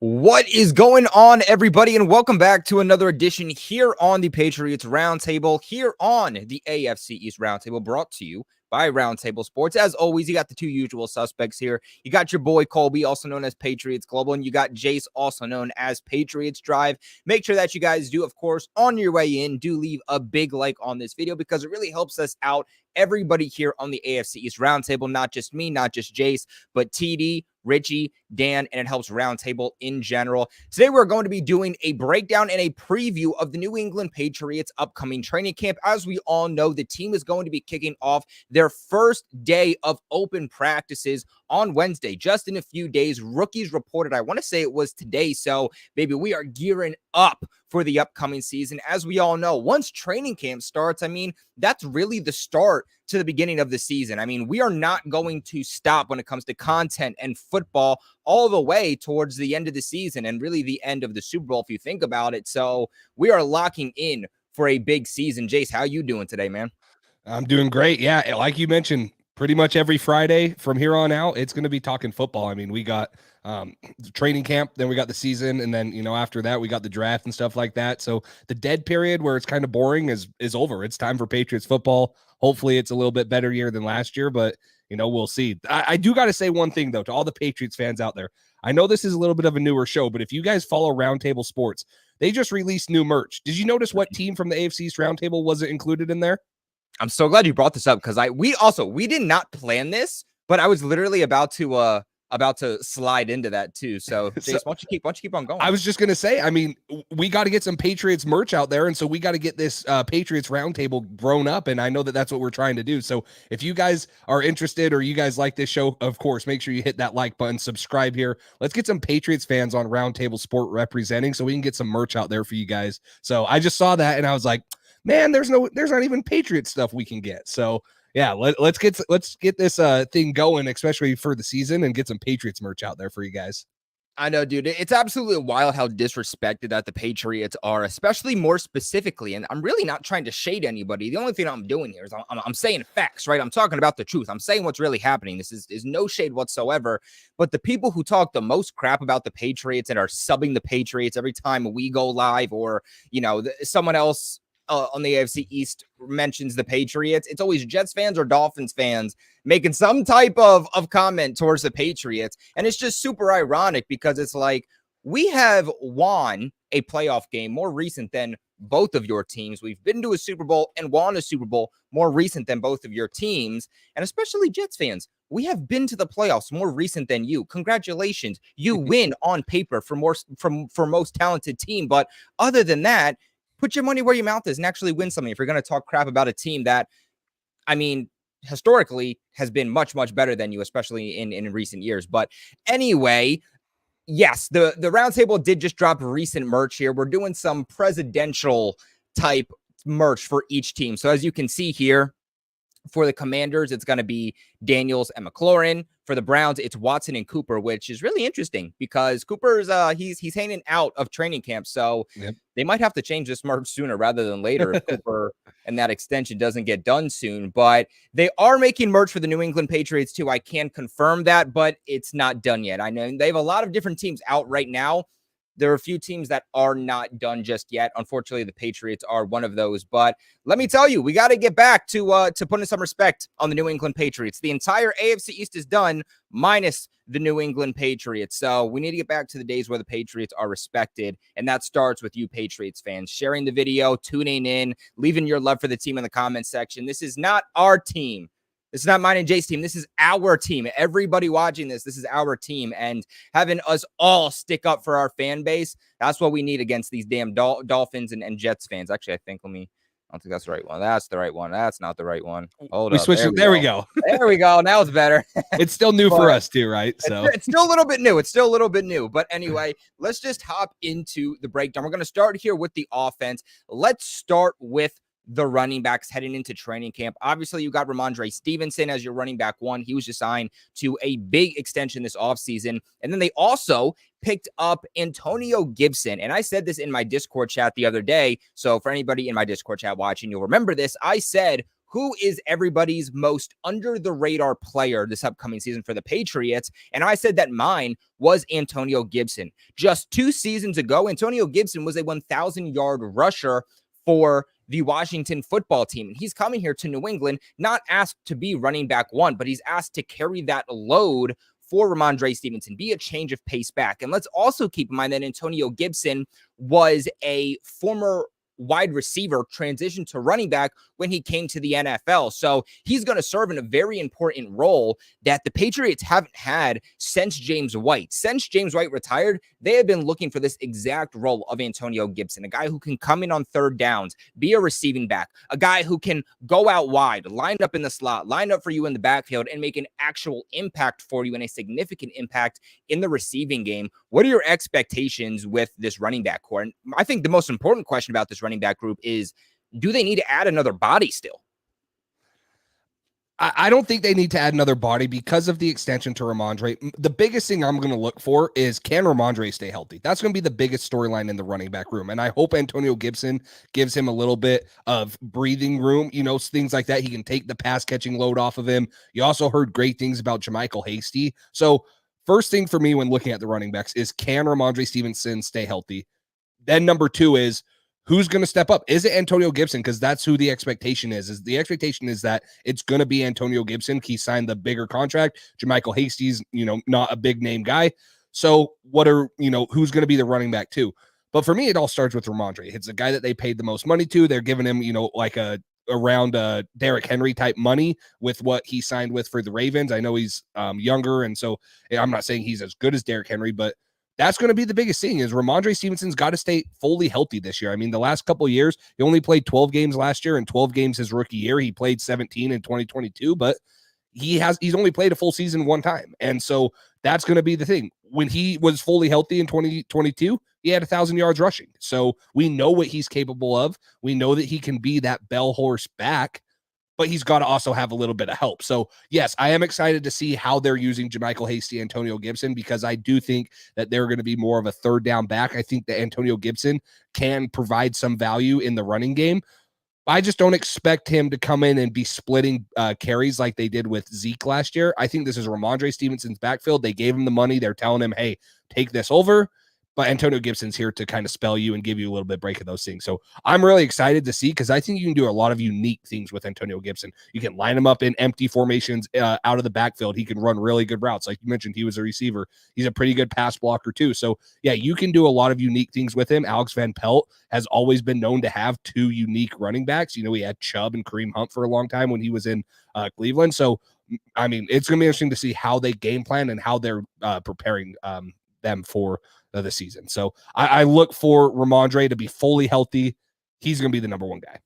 What is going on, everybody, and welcome back to another edition here on the Patriots Roundtable, here on the AFC East Roundtable, brought to you by Roundtable Sports. As always, you got the two usual suspects here. You got your boy Colby, also known as Patriots Global, and you got Jace, also known as Patriots Drive. Make sure that you guys do, of course, on your way in, do leave a big like on this video because it really helps us out, everybody here on the AFC East Roundtable, not just me, not just Jace, but TD, Richie, Dan, and it helps Roundtable in general. Today, we're going to be doing a breakdown and a preview of the New England Patriots upcoming training camp. As we all know, the team is going to be kicking off their first day of open practices on Wednesday, just in a few days. Rookies reported, I want to say it was today. So, baby, we are gearing up for the upcoming season. As we all know, once training camp starts, I mean, that's really the start to the beginning of the season. I mean, we are not going to stop when it comes to content and football all the way towards the end of the season and really the end of the Super Bowl, if you think about it. So we are locking in for a big season. Jace, how you doing today, man? I'm doing great. Yeah, like you mentioned, pretty much every Friday from here on out, it's going to be talking football. I mean, we got the training camp, then we got the season, and then, after that, we got the draft and stuff like that. So the dead period where it's kind of boring is over. It's time for Patriots football. Hopefully it's a little bit better year than last year, but, we'll see. I do got to say one thing, though, to all the Patriots fans out there. I know this is a little bit of a newer show, but if you guys follow Roundtable Sports, they just released new merch. Did you notice what team from the AFC East Roundtable wasn't included in there? I'm so glad you brought this up because we did not plan this, but I was literally about to slide into that too. So, Jace, why don't you keep on going? I was just gonna say, I mean, we got to get some Patriots merch out there, and so we got to get this Patriots Roundtable grown up, and I know that that's what we're trying to do. So, if you guys are interested or you guys like this show, of course, make sure you hit that like button, subscribe here. Let's get some Patriots fans on Roundtable Sport representing, so we can get some merch out there for you guys. So, I just saw that, and I was like, man, there's not even Patriots stuff we can get. So yeah, let's get this thing going, especially for the season, and get some Patriots merch out there for you guys. I know, dude. It's absolutely wild how disrespected that the Patriots are, especially more specifically. And I'm really not trying to shade anybody. The only thing I'm doing here is I'm saying facts, right? I'm talking about the truth. I'm saying what's really happening. This is no shade whatsoever. But the people who talk the most crap about the Patriots and are subbing the Patriots every time we go live, or someone else on the AFC East mentions the Patriots, it's always Jets fans or Dolphins fans making some type of comment towards the Patriots. And it's just super ironic because it's like we have won a playoff game more recent than both of your teams. We've been to a Super Bowl and won a Super Bowl more recent than both of your teams. And especially Jets fans, we have been to the playoffs more recent than you. Congratulations. You win on paper for most talented team. But other than that, put your money where your mouth is and actually win something if you're going to talk crap about a team that, I mean, historically has been much, much better than you, especially in recent years. But anyway, yes, the Roundtable did just drop recent merch here. We're doing some presidential type merch for each team. So as you can see here, for the Commanders, it's going to be Daniels and McLaurin. For the Browns, it's Watson and Cooper, which is really interesting because Cooper's he's hanging out of training camp, so They might have to change this merch sooner rather than later if Cooper and that extension doesn't get done soon. But they are making merch for the New England Patriots too. I can confirm that, but it's not done yet. I know they have a lot of different teams out right now. There are a few teams that are not done just yet. Unfortunately, the Patriots are one of those. But let me tell you, we got to get back to putting some respect on the New England Patriots. The entire AFC East is done, minus the New England Patriots. So we need to get back to the days where the Patriots are respected. And that starts with you Patriots fans sharing the video, tuning in, leaving your love for the team in the comment section. This is not our team. This is not mine and Jay's team. This is our team. Everybody watching this is our team. And having us all stick up for our fan base, that's what we need against these damn Dolphins and Jets fans. Actually, I don't think that's the right one. That's the right one. That's not the right one. Hold up. Switched it. There we go. There we go. Now it's better. It's still new for us too, right? So it's still a little bit new. But anyway, let's just hop into the breakdown. We're going to start here with the offense. Let's start with the running backs heading into training camp. Obviously, you got Ramondre Stevenson as your running back one. He was just signed to a big extension this offseason. And then they also picked up Antonio Gibson. And I said this in my Discord chat the other day. So for anybody in my Discord chat watching, you'll remember this. I said, who is everybody's most under the radar player this upcoming season for the Patriots. And I said that mine was Antonio Gibson. Just 2 seasons ago, Antonio Gibson was a 1,000-yard rusher for the Washington football team. And he's coming here to New England, not asked to be running back one, but he's asked to carry that load for Ramondre Stevenson, be a change of pace back. And let's also keep in mind that Antonio Gibson was a former wide receiver, transitioned to running back when he came to the NFL. So he's going to serve in a very important role that the Patriots haven't had since James White. Since James White retired, they have been looking for this exact role of Antonio Gibson, a guy who can come in on third downs, be a receiving back, a guy who can go out wide, line up in the slot, line up for you in the backfield, and make an actual impact for you and a significant impact in the receiving game. What are your expectations with this running back core? And I think the most important question about this running back group is, do they need to add another body still? I don't think they need to add another body because of the extension to Ramondre. The biggest thing I'm going to look for is, can Ramondre stay healthy? That's going to be the biggest storyline in the running back room. And I hope Antonio Gibson gives him a little bit of breathing room, things like that. He can take the pass catching load off of him. You also heard great things about Jermichael Hasty. So first thing for me when looking at the running backs is, can Ramondre Stevenson stay healthy? Then number 2 is, who's going to step up? Is it Antonio Gibson? Because that's who the expectation is. The expectation is that it's going to be Antonio Gibson. He signed the bigger contract. Jermichael Hasty's, not a big name guy. So who's going to be the running back too? But for me, it all starts with Ramondre. It's the guy that they paid the most money to. They're giving him, like around Derrick Henry type money with what he signed with for the Ravens. I know he's younger, and so I'm not saying he's as good as Derrick Henry, but that's going to be the biggest thing is Ramondre Stevenson's got to stay fully healthy this year. I mean, the last couple of years, he only played 12 games last year and 12 games his rookie year. He played 17 in 2022, but he's only played a full season one time. And so that's going to be the thing. When he was fully healthy in 2022, he had 1,000 yards rushing. So we know what he's capable of. We know that he can be that bell horse back, but he's got to also have a little bit of help. So yes, I am excited to see how they're using Jermichael Hasty, Antonio Gibson, because I do think that they're going to be more of a third down back. I think that Antonio Gibson can provide some value in the running game. I just don't expect him to come in and be splitting carries like they did with Zeke last year. I think this is Ramondre Stevenson's backfield. They gave him the money. They're telling him, hey, take this over. But Antonio Gibson's here to kind of spell you and give you a little bit break of those things. So I'm really excited to see, because I think you can do a lot of unique things with Antonio Gibson. You can line him up in empty formations out of the backfield. He can run really good routes. Like you mentioned, he was a receiver. He's a pretty good pass blocker too. So yeah, you can do a lot of unique things with him. Alex Van Pelt has always been known to have 2 unique running backs. He had Chubb and Kareem Hunt for a long time when he was in Cleveland. So, I mean, it's going to be interesting to see how they game plan and how they're preparing them for the season. So I look for Ramondre to be fully healthy. He's going to be the number 1 guy.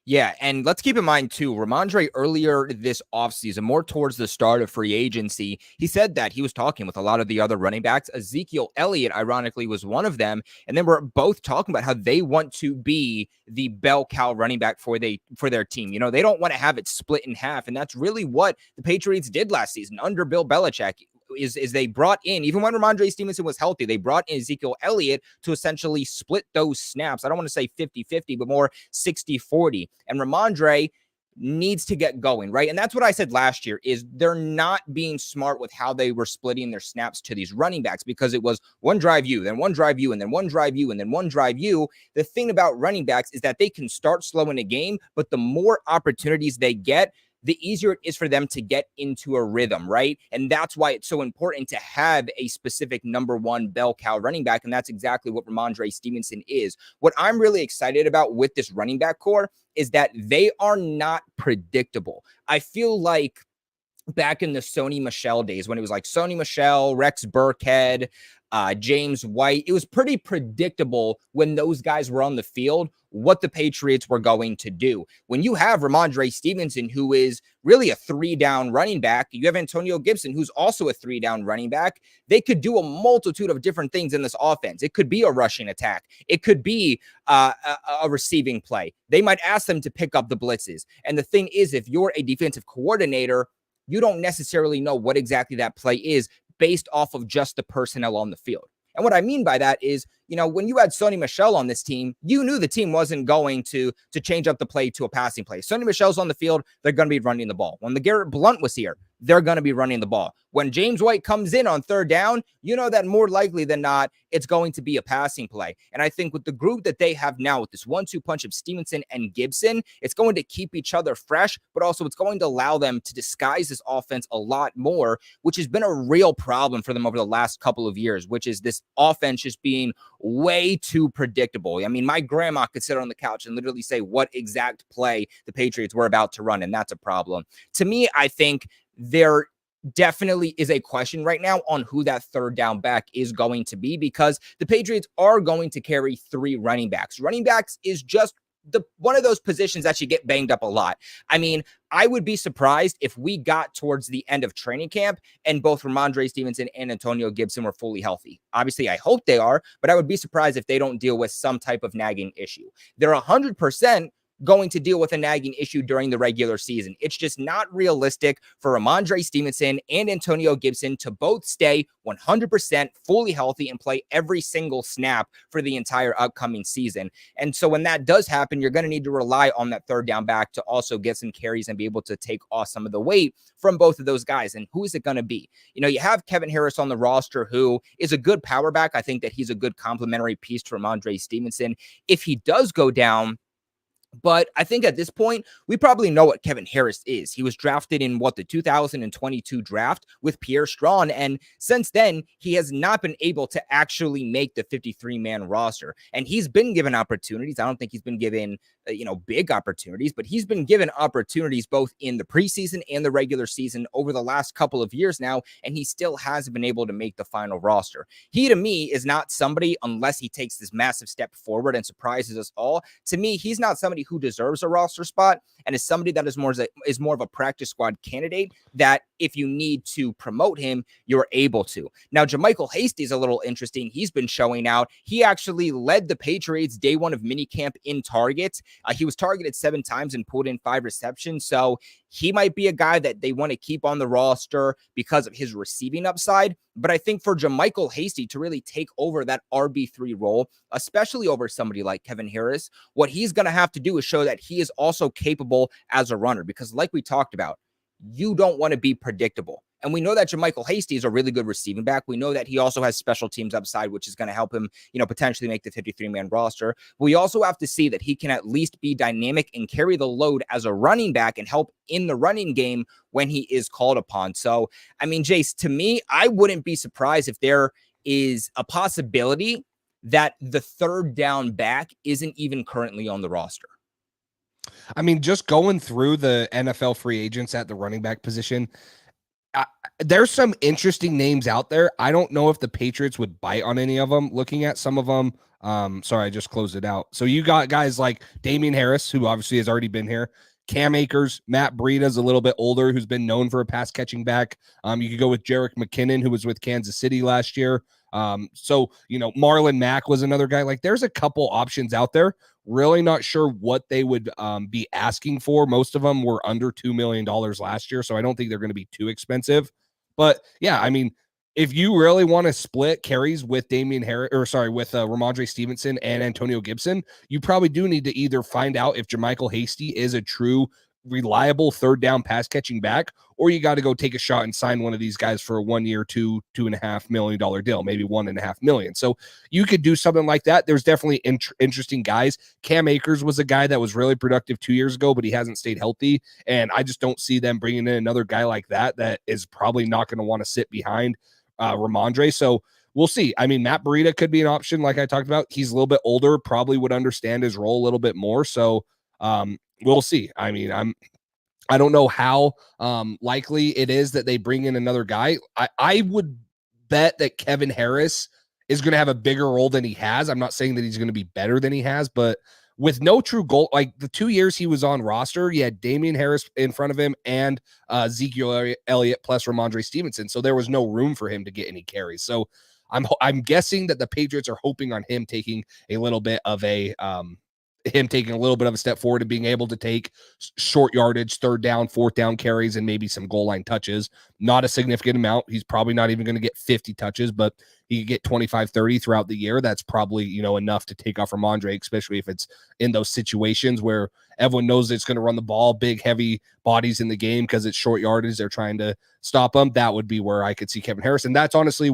Yeah, and let's keep in mind, too, Ramondre earlier this offseason, more towards the start of free agency, he said that he was talking with a lot of the other running backs. Ezekiel Elliott, ironically, was one of them. And then we're both talking about how they want to be the bell cow running back for their team. They don't want to have it split in half. And that's really what the Patriots did last season under Bill Belichick. Is they brought in, even when Ramondre Stevenson was healthy, they brought in Ezekiel Elliott to essentially split those snaps. I don't want to say 50-50, but more 60-40. And Ramondre needs to get going, right? And that's what I said last year, is they're not being smart with how they were splitting their snaps to these running backs, because it was one drive you, then one drive you, and then one drive you, and then one drive you. The thing about running backs is that they can start slow in a game, but the more opportunities they get, the easier it is for them to get into a rhythm, right? And that's why it's so important to have a specific number 1 bell cow running back. And that's exactly what Ramondre Stevenson is. What I'm really excited about with this running back core is that they are not predictable. I feel like back in the Sony Michel days, when it was like Sony Michel, Rex Burkhead, James White, it was pretty predictable when those guys were on the field what the Patriots were going to do. When you have Ramondre Stevenson, who is really a 3-down running back, you have Antonio Gibson, who's also a 3-down running back, they could do a multitude of different things in this offense. It could be a rushing attack. It could be a receiving play. They might ask them to pick up the blitzes. And the thing is, if you're a defensive coordinator, you don't necessarily know what exactly that play is based off of just the personnel on the field. And what I mean by that is when you had Sony Michel on this team, you knew the team wasn't going to change up the play to a passing play. Sony Michel's on the field, they're going to be running the ball. When the Garrett Blunt was here, they're going to be running the ball. When James White comes in on third down, you know that more likely than not, it's going to be a passing play. And I think with the group that they have now, with this 1-2 punch of Stevenson and Gibson, it's going to keep each other fresh, but also it's going to allow them to disguise this offense a lot more, which has been a real problem for them over the last couple of years, which is this offense just being way too predictable. I mean, my grandma could sit on the couch and literally say what exact play the Patriots were about to run, and that's a problem. To me, I think there definitely is a question right now on who that third down back is going to be, because the Patriots are going to carry 3 running backs. Running backs is just one of those positions that you get banged up a lot. I mean, I would be surprised if we got towards the end of training camp and both Ramondre Stevenson and Antonio Gibson were fully healthy. Obviously, I hope they are, but I would be surprised if they don't deal with some type of nagging issue. They're 100% going to deal with a nagging issue during the regular season. It's just not realistic for Ramondre Stevenson and Antonio Gibson to both stay 100% fully healthy and play every single snap for the entire upcoming season. And so when that does happen, you're going to need to rely on that third down back to also get some carries and be able to take off some of the weight from both of those guys. And who is it going to be? You have Kevin Harris on the roster, who is a good power back. I think that he's a good complementary piece to Ramondre Stevenson if he does go down. But I think at this point, we probably know what Kevin Harris is. He was drafted in the 2022 draft with Pierre Strong. And since then, he has not been able to actually make the 53-man roster. And he's been given opportunities. I don't think he's been given, big opportunities, but he's been given opportunities both in the preseason and the regular season over the last couple of years now. And he still hasn't been able to make the final roster. He, to me, is not somebody, unless he takes this massive step forward and surprises us all. To me, he's not somebody who deserves a roster spot, and is somebody that is more of a practice squad candidate that if you need to promote him, you're able to. Now, JaMycal Hasty is a little interesting. He's been showing out. He actually led the Patriots day 1 of minicamp in targets. He was targeted 7 times and pulled in 5 receptions. So he might be a guy that they want to keep on the roster because of his receiving upside. But I think for JaMycal Hasty to really take over that RB3 role, especially over somebody like Kevin Harris, what he's going to have to do is show that he is also capable as a runner. Because like we talked about, you don't want to be predictable. And we know that JaMycal Hasty is a really good receiving back. We know that he also has special teams upside, which is going to help him, potentially make the 53-man roster. But we also have to see that he can at least be dynamic and carry the load as a running back and help in the running game when he is called upon. So, I mean, Jace, to me, I wouldn't be surprised if there is a possibility that the third down back isn't even currently on the roster. I mean, just going through the NFL free agents at the running back position, there's some interesting names out there. I don't know if the Patriots would bite on any of them. Looking at some of them, sorry, I just closed it out. So you got guys like Damian Harris, who obviously has already been here. Cam Akers, Matt Breida's a little bit older, who's been known for a pass catching back. You could go with Jerick McKinnon, who was with Kansas City last year. Marlon Mack was another guy. Like, there's a couple options out there. Really not sure what they would be asking for. Most of them were under $2 million last year, so I don't think they're going to be too expensive. But yeah, I mean, if you really want to split carries with Ramondre Stevenson and Antonio Gibson, you probably do need to either find out if JaMycal Hasty is a true reliable third down pass catching back, or you got to go take a shot and sign one of these guys for a 1 year, $2.5 million deal, maybe $1.5 million. So you could do something like that. There's definitely interesting guys. Cam Akers was a guy that was really productive 2 years ago, but he hasn't stayed healthy. And I just don't see them bringing in another guy like that is probably not going to want to sit behind Ramondre. So we'll see. I mean, Matt Breida could be an option. Like I talked about, he's a little bit older, probably would understand his role a little bit more. So we'll see. I mean, I don't know how likely it is that they bring in another guy. I would bet that Kevin Harris is going to have a bigger role than he has. I'm not saying that he's going to be better than he has, but with no true goal, like the 2 years he was on roster, you had Damian Harris in front of him and Ezekiel Elliott plus Ramondre Stevenson. So there was no room for him to get any carries. So I'm guessing that the Patriots are hoping on him taking a little bit of a him taking a little bit of a step forward and being able to take short yardage, third down, fourth down carries, and maybe some goal line touches. Not a significant amount. He's probably not even going to get 50 touches, but he could get 25, 30 throughout the year. That's probably, enough to take off Ramondre, especially if it's in those situations where everyone knows it's going to run the ball, big, heavy bodies in the game because it's short yardage. They're trying to stop them. That would be where I could see Kevin Harrison. That's honestly,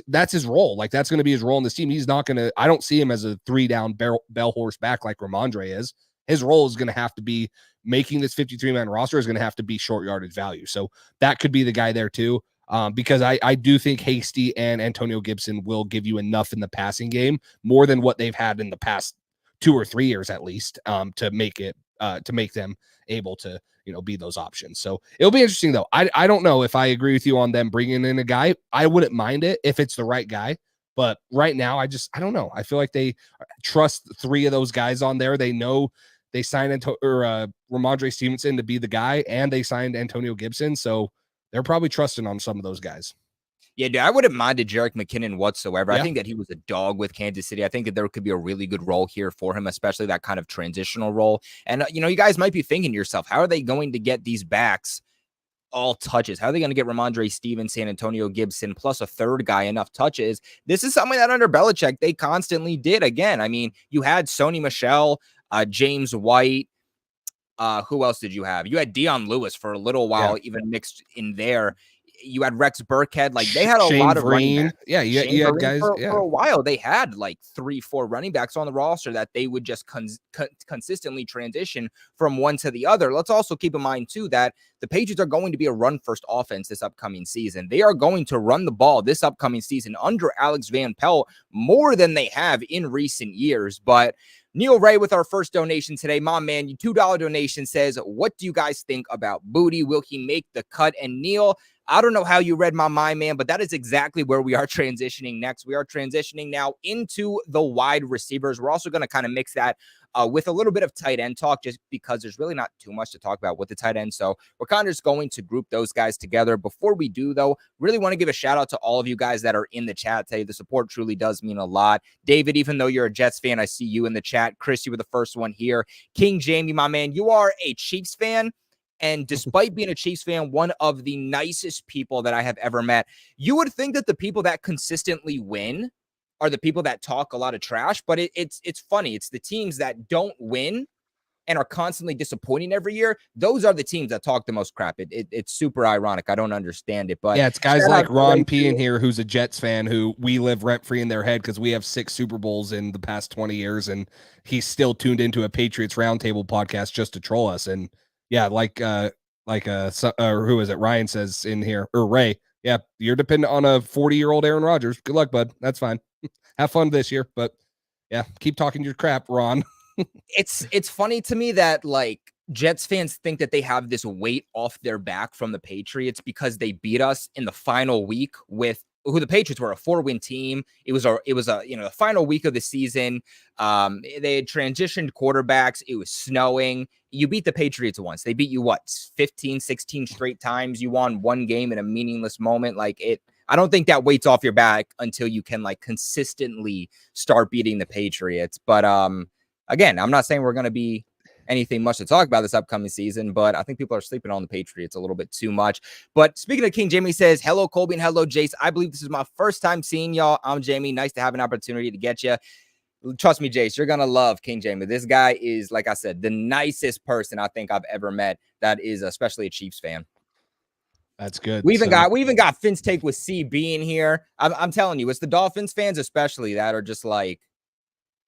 that's his role. Like, that's going to be his role in this team. He's not going to, I don't see him as a 3-down bell horse back like Ramondre is. His role is going to have to be making this 53-man roster is going to have to be short yardage value. So that could be the guy there too. Because I do think Hasty and Antonio Gibson will give you enough in the passing game, more than what they've had in the past 2 or 3 years, at least, to make them able to, be those options. So it'll be interesting though. I don't know if I agree with you on them bringing in a guy. I wouldn't mind it if it's the right guy, but right now I don't know. I feel like they trust 3 of those guys on there. They know they signed Ramondre Stevenson to be the guy, and they signed Antonio Gibson. So they're probably trusting on some of those guys. Yeah, dude, I wouldn't mind a Jerick McKinnon whatsoever. Yeah. I think that he was a dog with Kansas City. I think that there could be a really good role here for him, especially that kind of transitional role. And, you guys might be thinking to yourself, how are they going to get these backs all touches? How are they going to get Ramondre Stevenson, Antonio Gibson, plus a third guy enough touches? This is something that under Belichick, they constantly did. Again, I mean, you had Sony Michel, James White. Who else did you have? You had Dion Lewis for a little while, even mixed in there. You had Rex Burkhead. Like, they had a lot of running backs. Yeah, you had guys. For a while, they had like 3-4 running backs on the roster that they would just consistently transition from one to the other. Let's also keep in mind, too, that the Patriots are going to be a run-first offense this upcoming season. They are going to run the ball this upcoming season under Alex Van Pelt more than they have in recent years. But Neil Ray with our first donation today. My man, your $2 donation says, what do you guys think about Booty? Will he make the cut? And Neil, I don't know how you read my mind, man, but that is exactly where we are transitioning next. We are transitioning now into the wide receivers. We're also going to kind of mix that with a little bit of tight end talk, just because there's really not too much to talk about with the tight end. So we're kind of just going to group those guys together. Before we do, though, really want to give a shout out to all of you guys that are in the chat today. The support truly does mean a lot. David, even though you're a Jets fan, I see you in the chat. Chris, you were the first one here. King Jamie, my man, you are a Chiefs fan. And despite being a Chiefs fan, one of the nicest people that I have ever met. You would think that the people that consistently win are the people that talk a lot of trash, but it's funny. It's the teams that don't win and are constantly disappointing every year. Those are the teams that talk the most crap. It's super ironic. I don't understand it, but yeah, it's guys like Ron P in here, who's a Jets fan, who we live rent free in their head because we have 6 Super Bowls in the past 20 years, and he's still tuned into a Patriots Roundtable podcast just to troll us. And yeah, who is it? Ryan says in here, or Ray. Yeah, you're dependent on a 40-year-old Aaron Rodgers. Good luck, bud. That's fine. Have fun this year, but yeah, keep talking your crap, Ron. It's funny to me that like Jets fans think that they have this weight off their back from the Patriots because they beat us in the final week with who the Patriots were, a 4-win team. It was a the final week of the season. They had transitioned quarterbacks. It was snowing. You beat the Patriots once. They beat you 15, 16 straight times. You won one game in a meaningless moment. I don't think that weight's off your back until you can like consistently start beating the Patriots. But again, I'm not saying we're going to be anything much to talk about this upcoming season, but I think people are sleeping on the Patriots a little bit too much. But speaking of King, Jamie says, hello, Colby, and hello, Jace. I believe this is my first time seeing y'all. I'm Jamie. Nice to have an opportunity to get you. Trust me, Jace, you're going to love King Jamie. This guy is, like I said, the nicest person I think I've ever met that is especially a Chiefs fan. That's good. We even got Finn's take with CB in here. I'm telling you, it's the Dolphins fans especially that are just like,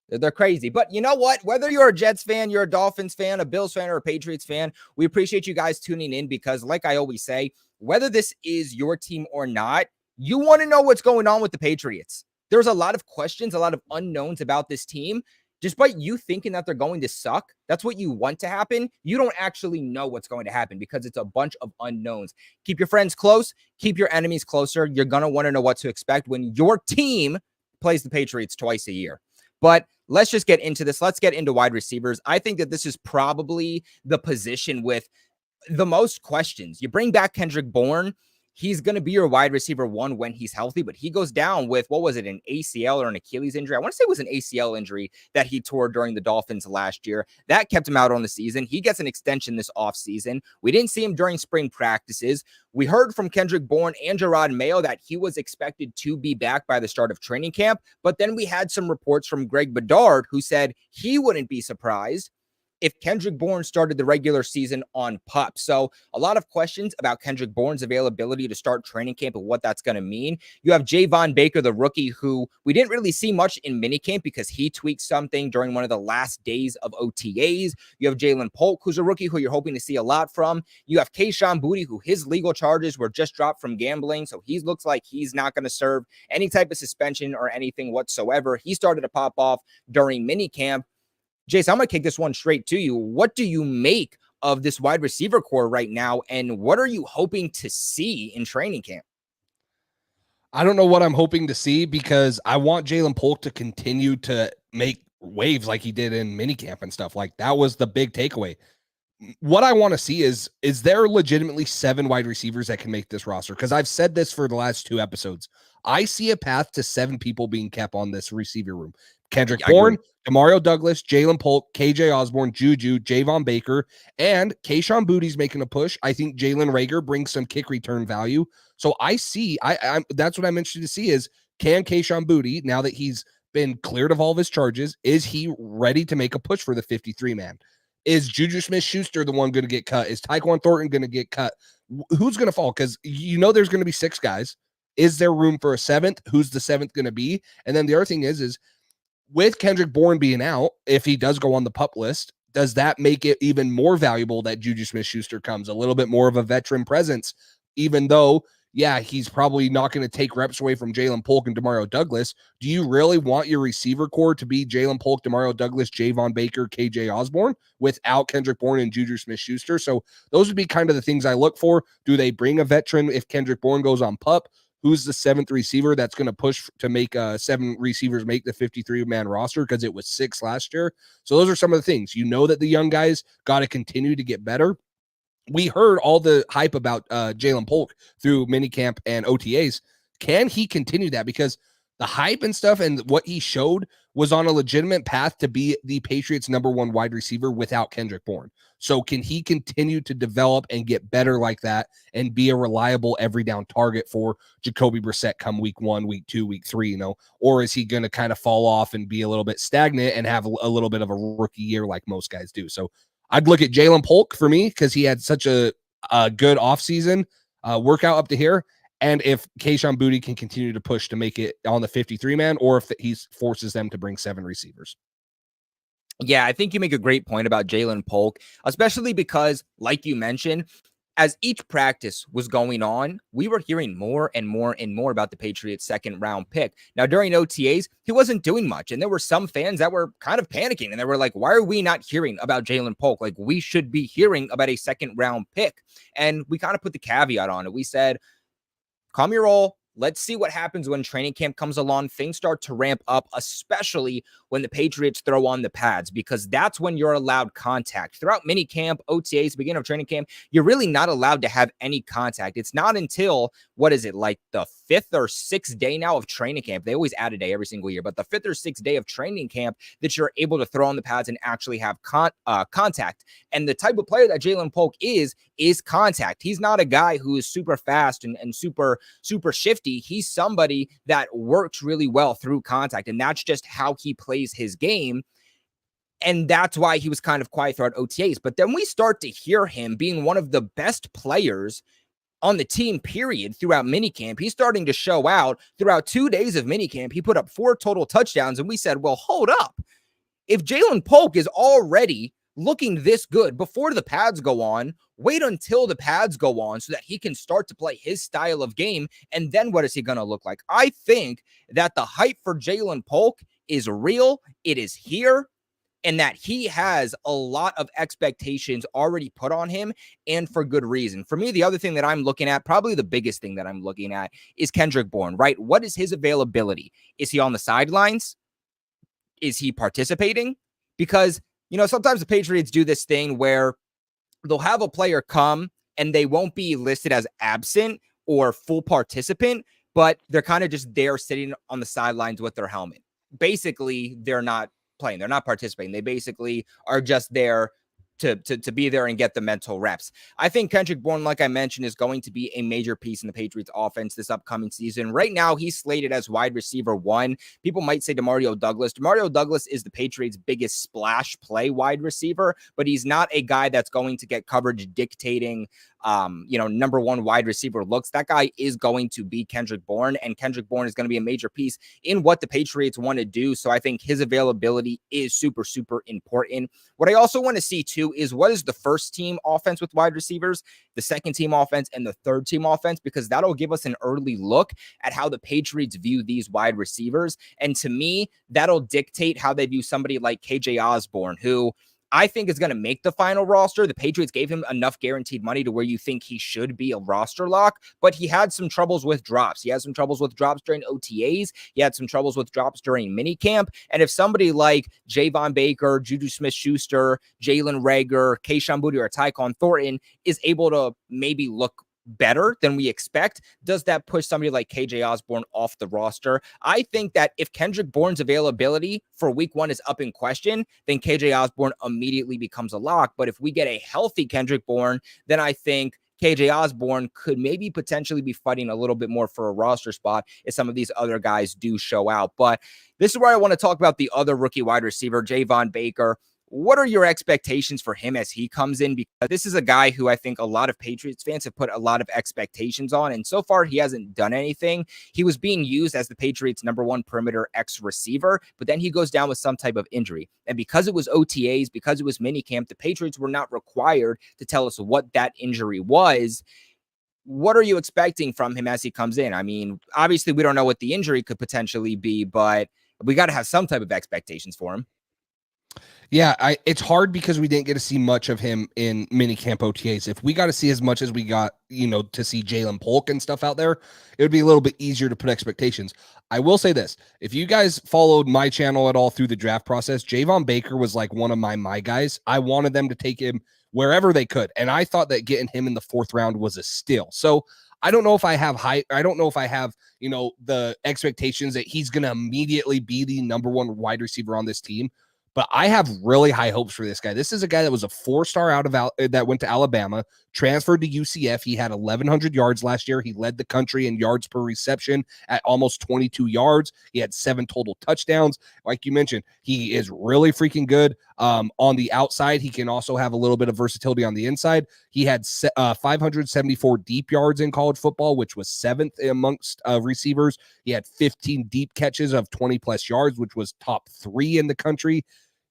they're crazy. But you know what? Whether you're a Jets fan, you're a Dolphins fan, a Bills fan, or a Patriots fan, we appreciate you guys tuning in because, like I always say, whether this is your team or not, you want to know what's going on with the Patriots. There's a lot of questions, a lot of unknowns about this team. Despite you thinking that they're going to suck, that's what you want to happen. You don't actually know what's going to happen because it's a bunch of unknowns. Keep your friends close. Keep your enemies closer. You're going to want to know what to expect when your team plays the Patriots twice a year. But let's just get into this. Let's get into wide receivers. I think that this is probably the position with the most questions. You bring back Kendrick Bourne, he's going to be your wide receiver one when he's healthy, but he goes down with, what was it, an ACL or an Achilles injury? I want to say it was an ACL injury that he tore during the Dolphins last year. That kept him out on the season. He gets an extension this offseason. We didn't see him during spring practices. We heard from Kendrick Bourne and Jerod Mayo that he was expected to be back by the start of training camp, but then we had some reports from Greg Bedard who said he wouldn't be surprised if Kendrick Bourne started the regular season on PUP. So a lot of questions about Kendrick Bourne's availability to start training camp and what that's going to mean. You have Javon Baker, the rookie, who we didn't really see much in minicamp because he tweaked something during one of the last days of OTAs. You have Jalen Polk, who's a rookie who you're hoping to see a lot from. You have Kayshon Boutte, who his legal charges were just dropped from gambling. So he looks like he's not going to serve any type of suspension or anything whatsoever. He started to pop off during minicamp. Jace, I'm going to kick this one straight to you. What do you make of this wide receiver core right now, and what are you hoping to see in training camp? I don't know what I'm hoping to see because I want Jalen Polk to continue to make waves like he did in minicamp and stuff. Like that was the big takeaway. What I want to see is there legitimately 7 wide receivers that can make this roster? Because I've said this for the last 2 episodes. I see a path to 7 people being kept on this receiver room. Kendrick Bourne, Demario Douglas, Jalen Polk, KJ Osborne, Juju, Javon Baker, and Kayshon Boutte's making a push. I think Jalen Reagor brings some kick return value. So I see, that's what I'm interested to see is, can Kayshon Boutte, now that he's been cleared of all of his charges, is he ready to make a push for the 53-man? Is Juju Smith-Schuster the one going to get cut? Is Tyquan Thornton going to get cut? Who's going to fall? Because there's going to be 6 guys. Is there room for a 7th? Who's the 7th going to be? And then the other thing is with Kendrick Bourne being out, if he does go on the PUP list, does that make it even more valuable that Juju Smith-Schuster comes? A little bit more of a veteran presence, even though, yeah, he's probably not going to take reps away from Jalen Polk and Demario Douglas. Do you really want your receiver core to be Jalen Polk, Demario Douglas, Javon Baker, KJ Osborne without Kendrick Bourne and Juju Smith-Schuster? So those would be kind of the things I look for. Do they bring a veteran if Kendrick Bourne goes on PUP? Who's the 7th receiver that's going to push to make 7 receivers make the 53-man roster, because it was 6 last year. So those are some of the things. That the young guys got to continue to get better. We heard all the hype about Jalen Polk through minicamp and OTAs. Can he continue that? Because the hype and stuff and what he showed was on a legitimate path to be the Patriots' #1 wide receiver without Kendrick Bourne. So can he continue to develop and get better like that and be a reliable every down target for Jacoby Brissett come week 1, week 2, week 3, or is he going to kind of fall off and be a little bit stagnant and have a little bit of a rookie year like most guys do? So I'd look at Jalen Polk for me because he had such a good offseason workout up to here. And if Kayshon Boutte can continue to push to make it on the 53-man, or if he forces them to bring 7 receivers. Yeah, I think you make a great point about Jalen Polk, especially because, like you mentioned, as each practice was going on, we were hearing more and more and more about the Patriots' 2nd-round pick. Now, during OTAs, he wasn't doing much, and there were some fans that were kind of panicking, and they were like, why are we not hearing about Jalen Polk? Like, we should be hearing about a 2nd-round pick. And we kind of put the caveat on it. We said, calm your roll. Let's see what happens when training camp comes along. Things start to ramp up, especially when the Patriots throw on the pads, because that's when you're allowed contact. Throughout minicamp, OTAs, beginning of training camp, you're really not allowed to have any contact. It's not until, like the 5th or 6th day now of training camp. They always add a day every single year, but the 5th or 6th day of training camp that you're able to throw on the pads and actually have contact. And the type of player that Jalen Polk is contact. He's not a guy who is super fast and super shifty. He's somebody that works really well through contact, and that's just how he plays his game. And that's why he was kind of quiet throughout OTAs. But then we start to hear him being one of the best players on the team, period, throughout minicamp. He's starting to show out throughout 2 days of minicamp. He put up 4 total touchdowns, and we said, well, hold up. If Jalen Polk is already looking this good before the pads go on, wait until the pads go on so that he can start to play his style of game. And then what is he going to look like? I think that the hype for Jalen Polk is real. It is here. And that he has a lot of expectations already put on him, and for good reason. For me, the other thing that I'm looking at, probably the biggest thing that I'm looking at, is Kendrick Bourne, right? What is his availability? Is he on the sidelines? Is he participating? Because, sometimes the Patriots do this thing where they'll have a player come and they won't be listed as absent, or full participant, but they're kind of just there sitting on the sidelines with their helmet. Basically, they're not playing. They're not participating. They basically are just there to be there and get the mental reps. I think Kendrick Bourne, like I mentioned, is going to be a major piece in the Patriots offense this upcoming season. Right now, he's slated as wide receiver 1. People might say Demario Douglas. Demario Douglas is the Patriots' biggest splash play wide receiver, but he's not a guy that's going to get coverage dictating number 1 wide receiver looks. That guy is going to be Kendrick Bourne, and Kendrick Bourne is going to be a major piece in what the Patriots want to do. So I think his availability is super, super important. What I also want to see too is what is the first team offense with wide receivers, the second team offense, and the third team offense, because that'll give us an early look at how the Patriots view these wide receivers. And to me, that'll dictate how they view somebody like KJ Osborne, who I think is going to make the final roster. The Patriots gave him enough guaranteed money to where you think he should be a roster lock, but he had some troubles with drops. He had some troubles with drops during OTAs. He had some troubles with drops during minicamp. And if somebody like Javon Baker, Juju Smith-Schuster, Jalen Reagor, Kayshon Boutte, or Tyquan Thornton is able to maybe look better than we expect, does that push somebody like KJ Osborne off the roster? I think that if Kendrick Bourne's availability for week 1 is up in question, then KJ Osborne immediately becomes a lock. But if we get a healthy Kendrick Bourne, then I think KJ Osborne could maybe potentially be fighting a little bit more for a roster spot if some of these other guys do show out. But this is where I want to talk about the other rookie wide receiver, Javon Baker. What are your expectations for him as he comes in? Because this is a guy who I think a lot of Patriots fans have put a lot of expectations on, and so far he hasn't done anything. He was being used as the Patriots' number 1 perimeter X receiver, but then he goes down with some type of injury. And because it was OTAs, because it was minicamp, the Patriots were not required to tell us what that injury was. What are you expecting from him as he comes in? I mean, obviously we don't know what the injury could potentially be, but we got to have some type of expectations for him. Yeah, it's hard because we didn't get to see much of him in minicamp OTAs. If we got to see as much as we got, to see Jalen Polk and stuff out there, it would be a little bit easier to put expectations. I will say this. If you guys followed my channel at all through the draft process, Javon Baker was like one of my guys. I wanted them to take him wherever they could. And I thought that getting him in the 4th round was a steal. So I don't know if I have the expectations that he's going to immediately be the number 1 wide receiver on this team. But I have really high hopes for this guy. This is a guy that was a 4-star that went to Alabama, transferred to UCF. He had 1,100 yards last year. He led the country in yards per reception at almost 22 yards. He had 7 total touchdowns. Like you mentioned, he is really freaking good on the outside. He can also have a little bit of versatility on the inside. He had 574 deep yards in college football, which was 7th amongst receivers. He had 15 deep catches of 20-plus yards, which was top 3 in the country.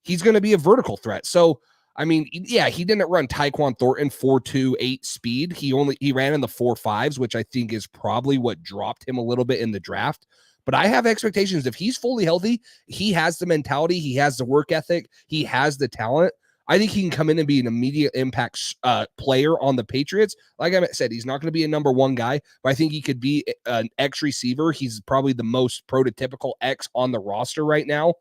He's going to be a vertical threat. So, I mean, yeah, he didn't run Tyquan Thornton 4.28 speed. He ran in the 4.5s, which I think is probably what dropped him a little bit in the draft. But I have expectations. If he's fully healthy, he has the mentality, he has the work ethic, he has the talent. I think he can come in and be an immediate impact player on the Patriots. Like I said, he's not going to be a number 1 guy, but I think he could be an X receiver. He's probably the most prototypical X on the roster right now.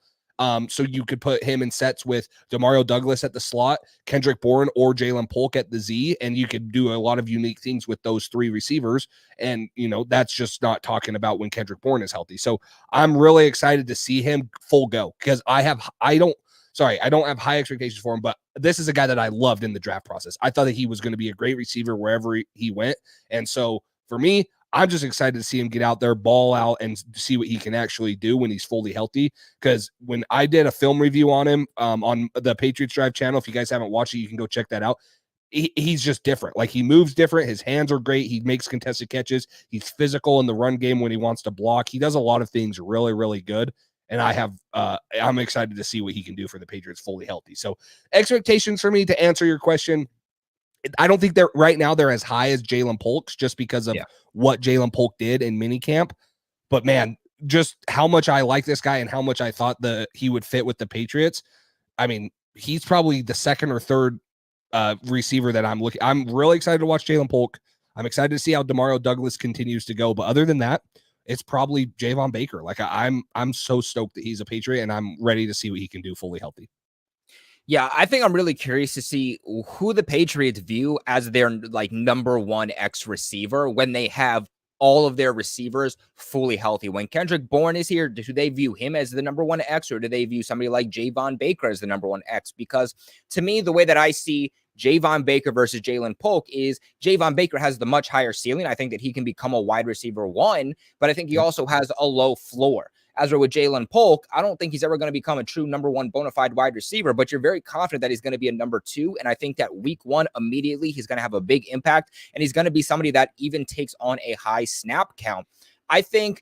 So you could put him in sets with Demario Douglas at the slot, Kendrick Bourne, or Jalen Polk at the Z, and you could do a lot of unique things with those 3 receivers. And, that's just not talking about when Kendrick Bourne is healthy. So I'm really excited to see him full go because I don't have high expectations for him, but this is a guy that I loved in the draft process. I thought that he was going to be a great receiver wherever he went. And so for me, I'm just excited to see him get out there, ball out, and see what he can actually do when he's fully healthy. Because when I did a film review on him on the Patriots Drive channel, if you guys haven't watched it, you can go check that out. He's just different. Like, he moves different. His hands are great. He makes contested catches. He's physical in the run game when he wants to block. He does a lot of things really, really good. And I'm excited to see what he can do for the Patriots fully healthy. So expectations for me, to answer your question, I don't think right now they're as high as Jalen Polk's just because of what Jalen Polk did in minicamp. But man, just how much I like this guy and how much I thought he would fit with the Patriots. I mean, he's probably the 2nd or 3rd receiver that I'm looking. I'm really excited to watch Jalen Polk. I'm excited to see how Demario Douglas continues to go. But other than that, it's probably Javon Baker. Like, I'm so stoked that he's a Patriot, and I'm ready to see what he can do fully healthy. Yeah, I think I'm really curious to see who the Patriots view as their like number one X receiver when they have all of their receivers fully healthy. When Kendrick Bourne is here, do they view him as the number one X, or do they view somebody like Javon Baker as the number one X? Because to me, the way that I see Javon Baker versus Jalen Polk is Javon Baker has the much higher ceiling. I think that he can become a wide receiver one, but I think he also has a low floor. As for with Jalen Polk, I don't think he's ever going to become a true number one bona fide wide receiver, but you're very confident that he's going to be a number two. And I think that week one, immediately, he's going to have a big impact, and he's going to be somebody that even takes on a high snap count. I think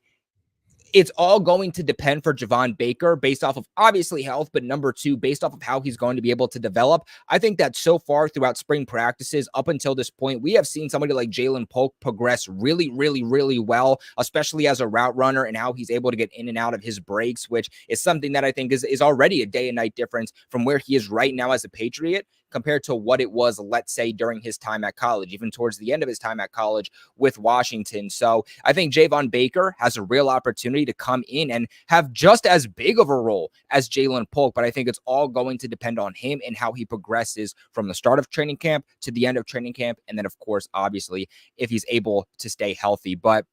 it's all going to depend for Javon Baker based off of obviously health, but number two, based off of how he's going to be able to develop. I think that so far throughout spring practices up until this point, we have seen somebody like Jalen Polk progress really, really, really well, especially as a route runner and how he's able to get in and out of his breaks, which is something that I think is already a day and night difference from where he is right now as a Patriot compared to what it was, let's say, during his time at college, even towards the end of his time at college with Washington. So I think Javon Baker has a real opportunity to come in and have just as big of a role as Jalen Polk, but I think it's all going to depend on him and how he progresses from the start of training camp to the end of training camp. And then, of course, obviously, if he's able to stay healthy. But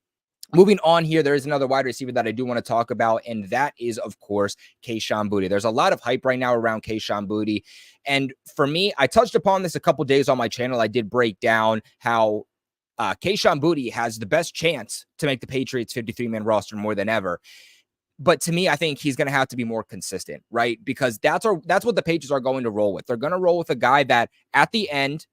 moving on here, there is another wide receiver that I do want to talk about, and that is, of course, Kayshon Boutte. There's a lot of hype right now around Kayshon Boutte. And for me, I touched upon this a couple days on my channel. I did break down how Kayshon Boutte has the best chance to make the Patriots 53-man roster more than ever. But to me, I think he's going to have to be more consistent, right? Because that's what the Patriots are going to roll with. They're going to roll with a guy that at the end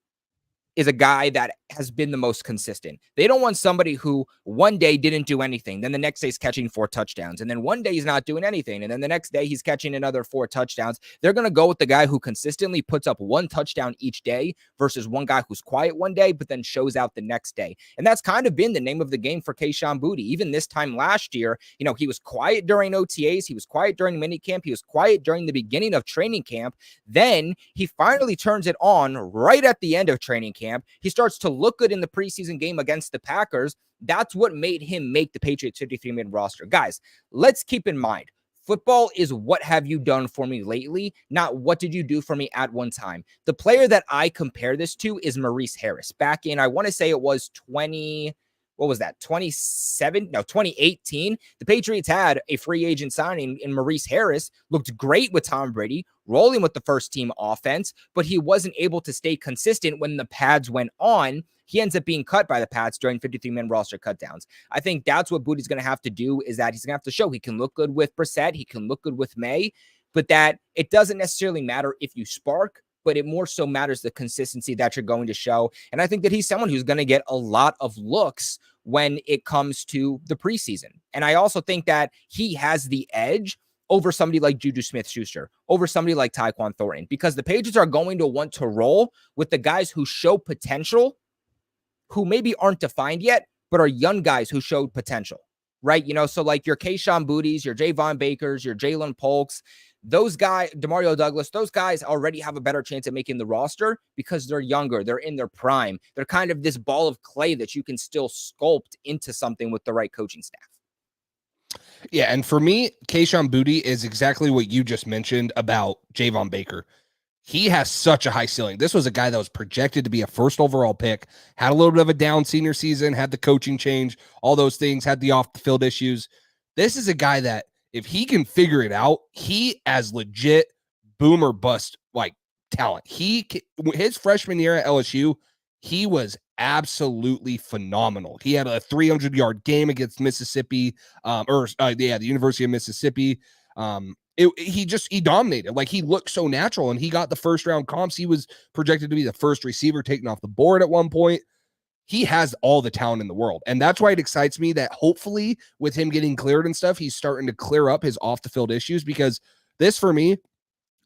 is a guy that has been the most consistent. They don't want somebody who one day didn't do anything, then the next day is catching 4 touchdowns, and then one day he's not doing anything, and then the next day he's catching another 4 touchdowns. They're going to go with the guy who consistently puts up 1 touchdown each day versus one guy who's quiet one day but then shows out the next day. And that's kind of been the name of the game for Kayshon Boutte. Even this time last year, he was quiet during OTAs, he was quiet during minicamp, he was quiet during the beginning of training camp. Then he finally turns it on right at the end of training camp. He starts to look good in the preseason game against the Packers. That's what made him make the Patriots 53-man roster. Guys, let's keep in mind, football is what have you done for me lately, not what did you do for me at one time. The player that I compare this to is Maurice Harris. Back in, I want to say it was 2018, the Patriots had a free agent signing in Maurice Harris, looked great with Tom Brady, rolling with the first team offense, but he wasn't able to stay consistent when the pads went on. He ends up being cut by the Pats during 53-man roster cutdowns. I think that's what Boutte's going to have to do, is that he's going to have to show he can look good with Brissett, he can look good with May, but that it doesn't necessarily matter if you spark, but it more so matters the consistency that you're going to show. And I think that he's someone who's going to get a lot of looks when it comes to the preseason. And I also think that he has the edge over somebody like Juju Smith-Schuster, over somebody like Tyquan Thornton, because the Patriots are going to want to roll with the guys who show potential, who maybe aren't defined yet, but are young guys who showed potential, right? So like your Kayshon Boutte's, your Javon Bakers, your Jalen Polks, those guys, Demario Douglas, those guys already have a better chance at making the roster because they're younger, they're in their prime. They're kind of this ball of clay that you can still sculpt into something with the right coaching staff. Yeah, and for me, Kayshon Boutte is exactly what you just mentioned about Javon Baker. He has such a high ceiling. This was a guy that was projected to be a first overall pick, had a little bit of a down senior season, had the coaching change, all those things, had the off-the-field issues. This is a guy that, if he can figure it out, he as legit boom or bust like talent. His freshman year at LSU, he was absolutely phenomenal. He had a 300-yard game against Mississippi, the University of Mississippi. He dominated. Like, he looked so natural, and he got the first round comps. He was projected to be the first receiver taken off the board at one point. He has all the talent in the world. And that's why it excites me that hopefully with him getting cleared and stuff, he's starting to clear up his off the field issues, because this, for me,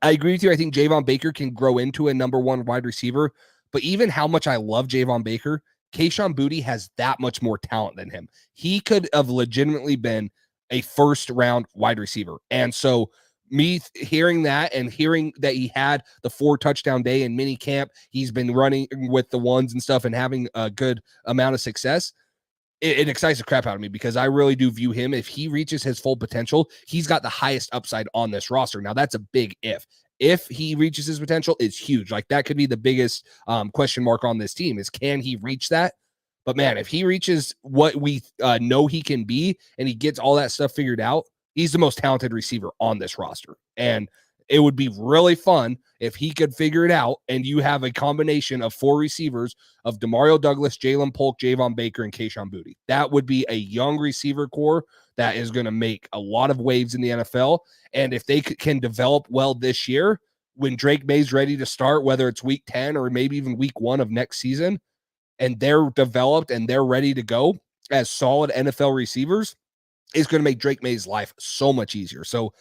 I agree with you. I think Javon Baker can grow into a number one wide receiver, but even how much I love Javon Baker, Kayshon Boutte has that much more talent than him. He could have legitimately been a first round wide receiver. And so me hearing that and hearing that he had the 4 touchdown day in mini camp, he's been running with the ones and stuff and having a good amount of success. It excites the crap out of me, because I really do view him, if he reaches his full potential, he's got the highest upside on this roster. Now, that's a big if. if he reaches his potential, is huge. Like that could be the biggest question mark on this team is can he reach that? But man, if he reaches what we know he can be and he gets all that stuff figured out, he's the most talented receiver on this roster. And it would be really fun if he could figure it out and you have a combination of 4 receivers of Demario Douglas, Jalen Polk, Javon Baker, and Kayshon Boutte. That would be a young receiver core that is going to make a lot of waves in the NFL. And if they can develop well this year, when Drake May's ready to start, whether it's week 10 or maybe even week 1 of next season, and they're developed and they're ready to go as solid NFL receivers, it's going to make Drake May's life so much easier. So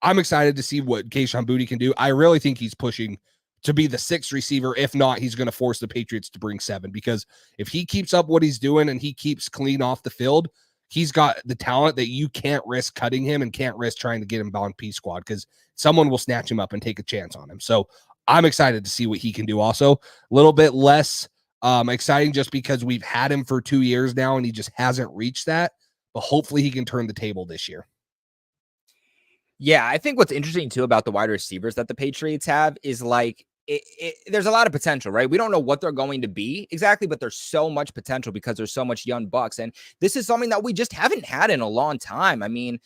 I'm excited to see what Kayshon Boutte can do. I really think he's pushing to be the 6th receiver. If not, he's going to force the Patriots to bring 7, because if he keeps up what he's doing and he keeps clean off the field, he's got the talent that you can't risk cutting him and can't risk trying to get him on P squad, because someone will snatch him up and take a chance on him. So I'm excited to see what he can do. Also, a little bit less exciting just because we've had him for 2 years now and he just hasn't reached that, but hopefully he can turn the table this year. Yeah, I think what's interesting too about the wide receivers that the Patriots have is like there's a lot of potential, right? We don't know what they're going to be exactly, but there's so much potential because there's so much young bucks. And this is something that we just haven't had in a long time. I mean,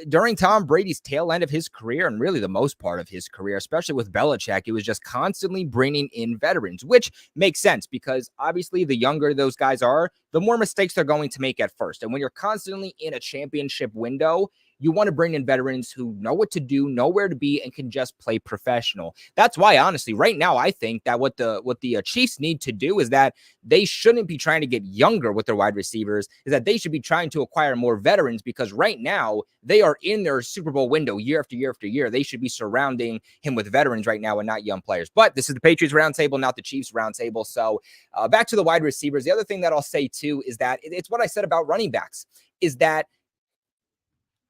during Tom Brady's tail end of his career and really the most part of his career, especially with Belichick, it was just constantly bringing in veterans, which makes sense because obviously the younger those guys are, the more mistakes they're going to make at first. And when you're constantly in a championship window, you want to bring in veterans who know what to do, know where to be, and can just play professional. That's why, honestly, right now, I think that what the Chiefs need to do is that they shouldn't be trying to get younger with their wide receivers, is that they should be trying to acquire more veterans, because right now they are in their Super Bowl window year after year after year. They should be surrounding him with veterans right now and not young players. But this is the Patriots Roundtable, not the Chiefs Roundtable. So back to the wide receivers. The other thing that I'll say too is that it's what I said about running backs, is that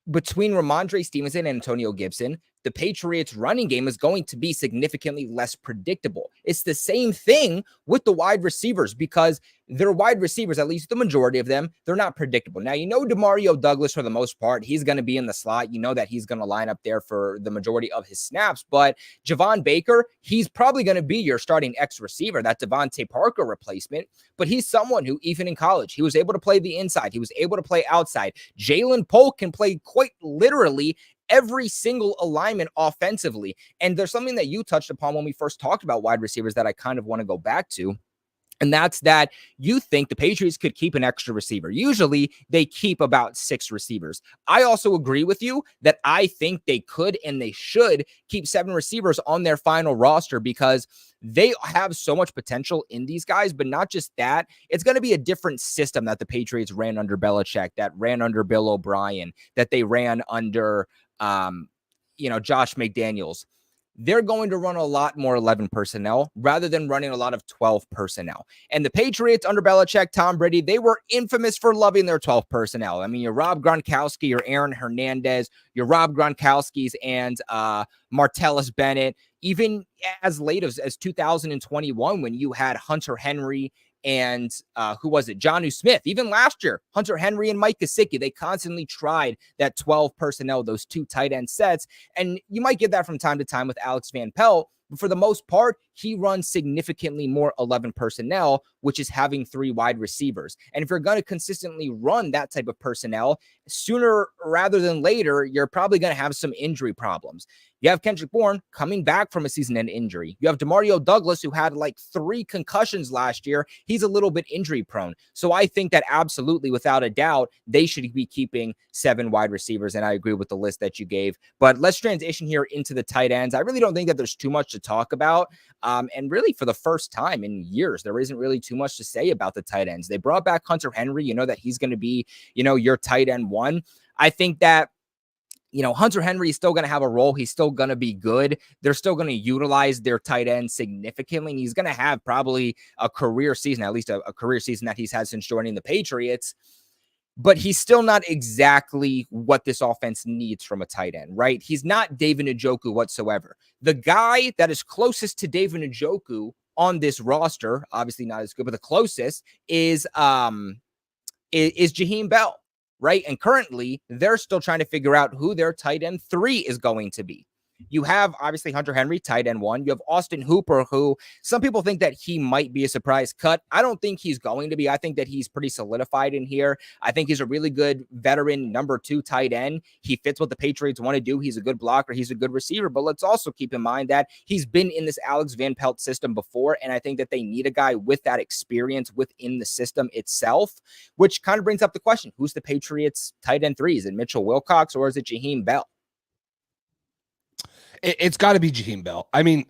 between Ramondre Stevenson and Antonio Gibson, the Patriots running game is going to be significantly less predictable. It's the same thing with the wide receivers, because their wide receivers, at least the majority of them, they're not predictable. Now, you know, Demario Douglas, for the most part, he's going to be in the slot. You know that he's going to line up there for the majority of his snaps, but Javon Baker, he's probably going to be your starting X receiver, that Devontae Parker replacement, but he's someone who, even in college, he was able to play the inside. He was able to play outside. Jalen Polk can play quite literally every single alignment offensively. And there's something that you touched upon when we first talked about wide receivers that I kind of want to go back to. And that's that you think the Patriots could keep an extra receiver. Usually they keep about 6 receivers. I also agree with you that I think they could and they should keep 7 receivers on their final roster, because they have so much potential in these guys. But not just that, it's going to be a different system that the Patriots ran under Belichick, that ran under Bill O'Brien, that they ran under Josh McDaniels. They're going to run a lot more 11 personnel rather than running a lot of 12 personnel. And the Patriots under Belichick, Tom Brady, they were infamous for loving their 12 personnel. I mean, your Rob Gronkowski, your Aaron Hernandez, your Rob Gronkowskis and Martellus Bennett, even as late as 2021 when you had Hunter Henry and Jonnu Smith. Even last year, Hunter Henry and Mike Gesicki, they constantly tried that 12 personnel, those 2 tight end sets. And you might get that from time to time with Alex Van Pelt, but for the most part, he runs significantly more 11 personnel, which is having 3 wide receivers. And if you're going to consistently run that type of personnel, sooner rather than later, you're probably going to have some injury problems. You have Kendrick Bourne coming back from a season-end injury. You have Demario Douglas, who had like 3 concussions last year. He's a little bit injury prone. So I think that absolutely, without a doubt, they should be keeping 7 wide receivers. And I agree with the list that you gave. But let's transition here into the tight ends. I really don't think that there's too much to talk about. And really, for the first time in years, there isn't really too much to say about the tight ends. They brought back Hunter Henry. You know that he's going to be, your tight end 1. I think that Hunter Henry is still going to have a role. He's still going to be good. They're still going to utilize their tight end significantly. And he's going to have probably a career season, at least a career season that he's had since joining the Patriots. But he's still not exactly what this offense needs from a tight end, right? He's not David Njoku whatsoever. The guy that is closest to David Njoku on this roster, obviously not as good, but the closest is Jaheim Bell. Right. And currently they're still trying to figure out who their tight end 3 is going to be. You have obviously Hunter Henry, tight end 1. You have Austin Hooper, who some people think that he might be a surprise cut. I don't think he's going to be. I think that he's pretty solidified in here. I think he's a really good veteran number 2 tight end. He fits what the Patriots want to do. He's a good blocker. He's a good receiver. But let's also keep in mind that he's been in this Alex Van Pelt system before, and I think that they need a guy with that experience within the system itself, which kind of brings up the question, who's the Patriots tight end 3? Is it Mitchell Wilcox or is it Jaheim Bell? It's got to be Jaheim Bell. I mean,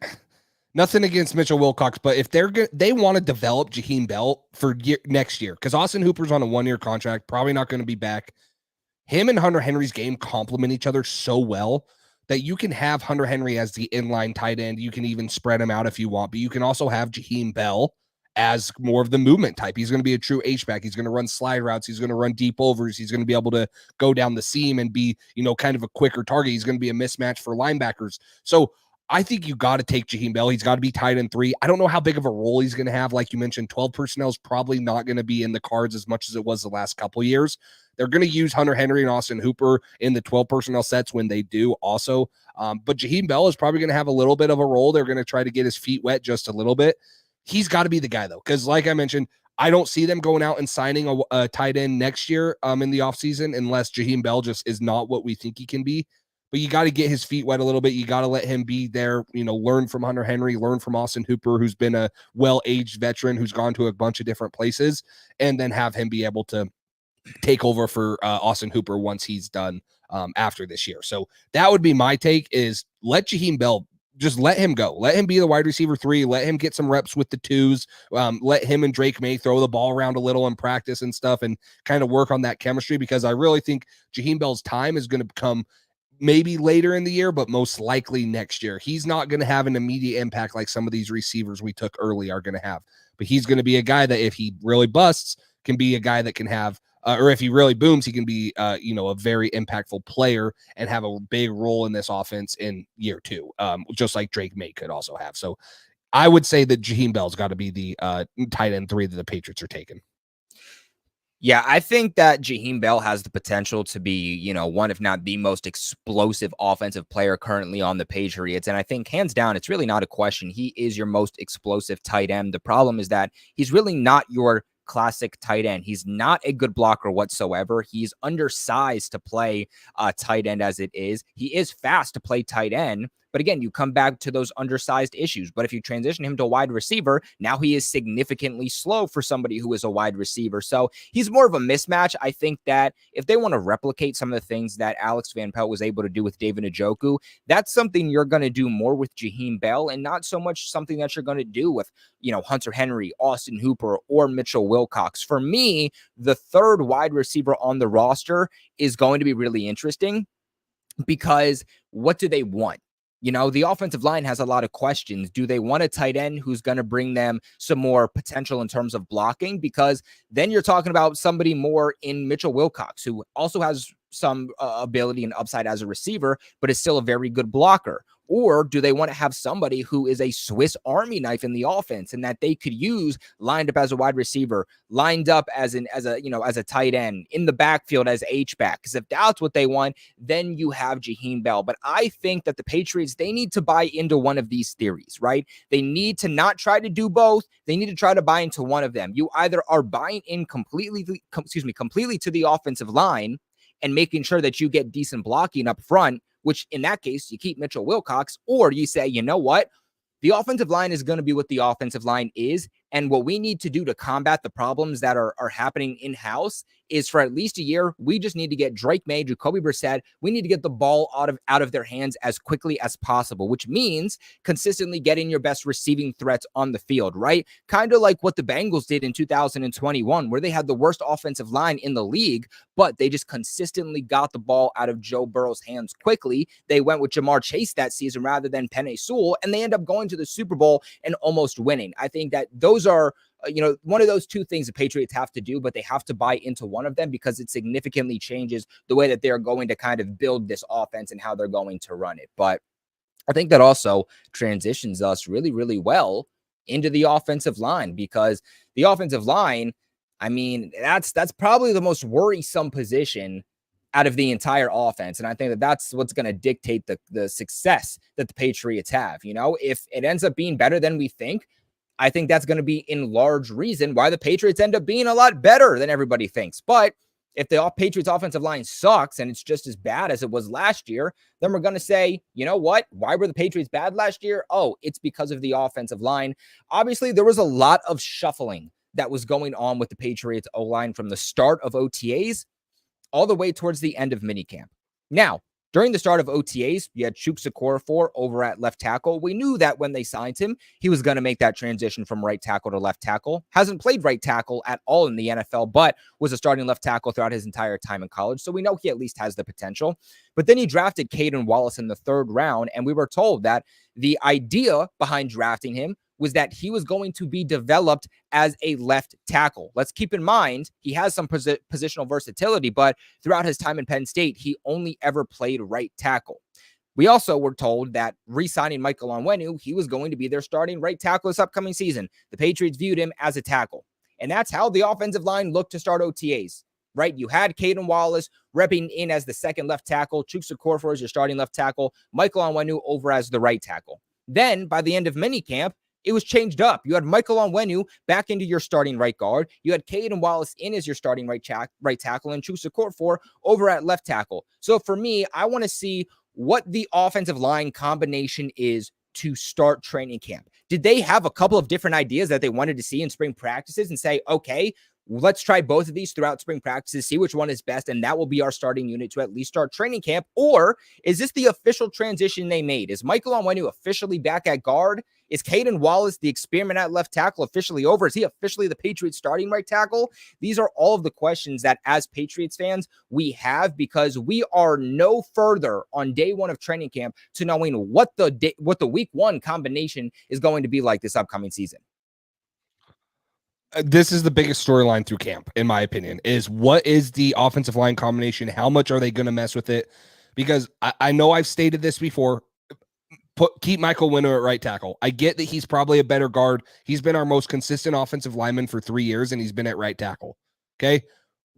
nothing against Mitchell Wilcox, but if they want to develop Jaheim Bell for next year, because Austin Hooper's on a 1-year contract, probably not going to be back. Him and Hunter Henry's game complement each other so well that you can have Hunter Henry as the inline tight end. You can even spread him out if you want, but you can also have Jaheim Bell as more of the movement type. He's going to be a true H-back. He's going to run slide routes. He's going to run deep overs. He's going to be able to go down the seam and be, kind of a quicker target. He's going to be a mismatch for linebackers. So I think you got to take Jaheim Bell. He's got to be tight end 3. I don't know how big of a role he's going to have. Like you mentioned, 12 personnel is probably not going to be in the cards as much as it was the last couple years. They're going to use Hunter Henry and Austin Hooper in the 12 personnel sets when they do also. But Jaheim Bell is probably going to have a little bit of a role. They're going to try to get his feet wet just a little bit. He's got to be the guy, though, because like I mentioned, I don't see them going out and signing a tight end next year in the offseason unless Jaheim Bell just is not what we think he can be. But you got to get his feet wet a little bit. You got to let him be there, learn from Hunter Henry, learn from Austin Hooper, who's been a well-aged veteran who's gone to a bunch of different places, and then have him be able to take over for Austin Hooper once he's done after this year. So that would be my take, is let Jaheim Bell, just let him go. Let him be the wide receiver 3. Let him get some reps with the 2s. Let him and Drake May throw the ball around a little in practice and stuff and kind of work on that chemistry, because I really think Jaheim Bell's time is going to come maybe later in the year, but most likely next year. He's not going to have an immediate impact like some of these receivers we took early are going to have. But he's going to be a guy that if he really busts, can be a guy that can have or if he really booms, he can be, a very impactful player and have a big role in this offense in year 2, just like Drake May could also have. So I would say that Jaheim Bell's got to be the tight end 3 that the Patriots are taking. Yeah, I think that Jaheim Bell has the potential to be, one, if not the most explosive offensive player currently on the Patriots. And I think hands down, it's really not a question. He is your most explosive tight end. The problem is that he's really not your classic tight end. He's not a good blocker whatsoever. He's undersized to play tight end as it is. He is fast to play tight end. But again, you come back to those undersized issues. But if you transition him to a wide receiver, now he is significantly slow for somebody who is a wide receiver. So he's more of a mismatch. I think that if they want to replicate some of the things that Alex Van Pelt was able to do with David Njoku, that's something you're going to do more with Jaheim Bell and not so much something that you're going to do with, Hunter Henry, Austin Hooper, or Mitchell Wilcox. For me, the third wide receiver on the roster is going to be really interesting because what do they want? The offensive line has a lot of questions. Do they want a tight end who's going to bring them some more potential in terms of blocking? Because then you're talking about somebody more in Mitchell Wilcox, who also has some ability and upside as a receiver, but is still a very good blocker. Or do they want to have somebody who is a Swiss Army knife in the offense and that they could use lined up as a wide receiver, lined up as a tight end, in the backfield as H-back? Because if that's what they want, then you have Jaheim Bell. But I think that the Patriots, they need to buy into one of these theories, right? They need to not try to do both. They need to try to buy into one of them. You either are buying in completely to the offensive line and making sure that you get decent blocking up front, which in that case, you keep Mitchell Wilcox, or you say, you know what? The offensive line is going to be what the offensive line is. And what we need to do to combat the problems that are happening in-house is for at least a year, we just need to get Drake May, Jacoby Brissett. We need to get the ball out of their hands as quickly as possible, which means consistently getting your best receiving threats on the field, right? Kind of like what the Bengals did in 2021, where they had the worst offensive line in the league, but they just consistently got the ball out of Joe Burrow's hands quickly. They went with Jamar Chase that season rather than Penei Sewell, and they end up going to the Super Bowl and almost winning. I think that those are one of those two things the Patriots have to do, but they have to buy into one of them because it significantly changes the way that they're going to kind of build this offense and how they're going to run it. But I think that also transitions us really, really well into the offensive line, because the offensive line, I mean, that's probably the most worrisome position out of the entire offense. And I think that that's what's going to dictate the success that the Patriots have. You know, if it ends up being better than we think, I think that's going to be in large reason why the Patriots end up being a lot better than everybody thinks. But if the Patriots offensive line sucks and it's just as bad as it was last year, then we're going to say, you know what? Why were the Patriots bad last year? Oh, it's because of the offensive line. Obviously, there was a lot of shuffling that was going on with the Patriots O-line from the start of OTAs all the way towards the end of minicamp. Now, during the start of OTAs, you had Chukwueze Okorafor over at left tackle. We knew that when they signed him, he was going to make that transition from right tackle to left tackle. Hasn't played right tackle at all in the NFL, but was a starting left tackle throughout his entire time in college. So we know he at least has the potential. But then he drafted Caden Wallace in the 3rd round, and we were told that the idea behind drafting him was that he was going to be developed as a left tackle. Let's keep in mind, he has some positional versatility, but throughout his time in Penn State, he only ever played right tackle. We also were told that re-signing Michael Onwenu, he was going to be their starting right tackle this upcoming season. The Patriots viewed him as a tackle. And that's how the offensive line looked to start OTAs, right? You had Caden Wallace repping in as the second left tackle, Chukwueze Okorafor as your starting left tackle, Michael Onwenu over as the right tackle. Then, by the end of minicamp, it was changed up. You had Michael Onwenu back into your starting right guard. You had Caden Wallace in as your starting right tackle, and Chukwueze Okorafor over at left tackle. So for me, I want to see what the offensive line combination is to start training camp. Did they have a couple of different ideas that they wanted to see in spring practices and say, okay, let's try both of these throughout spring practices, see which one is best, and that will be our starting unit to at least start training camp? Or is this the official transition they made? Is Michael Onwenu officially back at guard? Is Caden Wallace, the experiment at left tackle, officially over? Is he officially the Patriots starting right tackle? These are all of the questions that as Patriots fans we have, because we are no further on day one of training camp to knowing what the week one combination is going to be like this upcoming season. This is the biggest storyline through camp, in my opinion, is what is the offensive line combination? How much are they going to mess with it? Because I know I've stated this before. Keep Michael Onwenu at right tackle. I get that he's probably a better guard. He's been our most consistent offensive lineman for 3 years, and he's been at right tackle. Okay.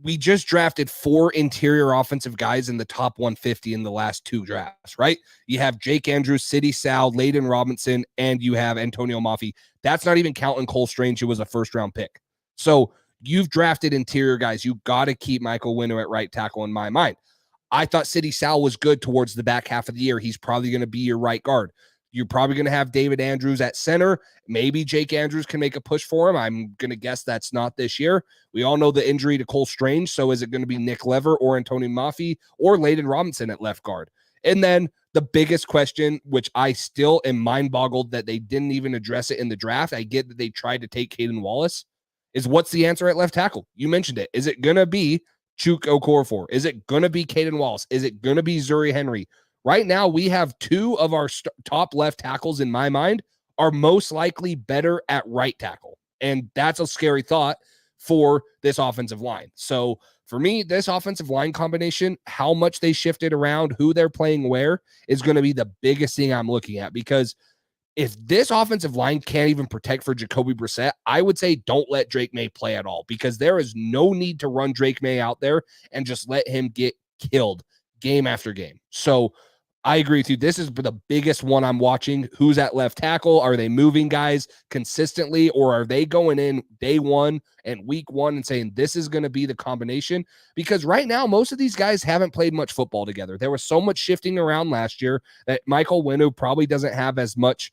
We just drafted 4 interior offensive guys in the top 150 in the last 2 drafts, right? You have Jake Andrews, Sidney Sal, Layden Robinson, and you have Antonio Mafi. That's not even counting Cole Strange, who was a first-round pick. So you've drafted interior guys. You got to keep Michael Onwenu at right tackle in my mind. I thought Sidney Sal was good towards the back half of the year. He's probably going to be your right guard. You're probably going to have David Andrews at center. Maybe Jake Andrews can make a push for him. I'm going to guess that's not this year. We all know the injury to Cole Strange. So is it going to be Nick Lever or Antonio Mafi or Layden Robinson at left guard? And then the biggest question, which I still am mind boggled that they didn't even address it in the draft. I get that they tried to take Caden Wallace, is what's the answer at left tackle? You mentioned it. Is it going to be Chukwueze Okorafor? Is it going to be Caden Wallace? Is it going to be Zuri Henry? Right now, we have 2 of our top left tackles, in my mind, are most likely better at right tackle. And that's a scary thought for this offensive line. So for me, this offensive line combination, how much they shifted around, who they're playing where, is going to be the biggest thing I'm looking at. Because if this offensive line can't even protect for Jacoby Brissett, I would say don't let Drake May play at all, because there is no need to run Drake May out there and just let him get killed game after game. So I agree with you. This is the biggest one I'm watching. Who's at left tackle? Are they moving guys consistently, or are they going in day one and week one and saying this is going to be the combination? Because right now, most of these guys haven't played much football together. There was so much shifting around last year that Michael Onwenu probably doesn't have as much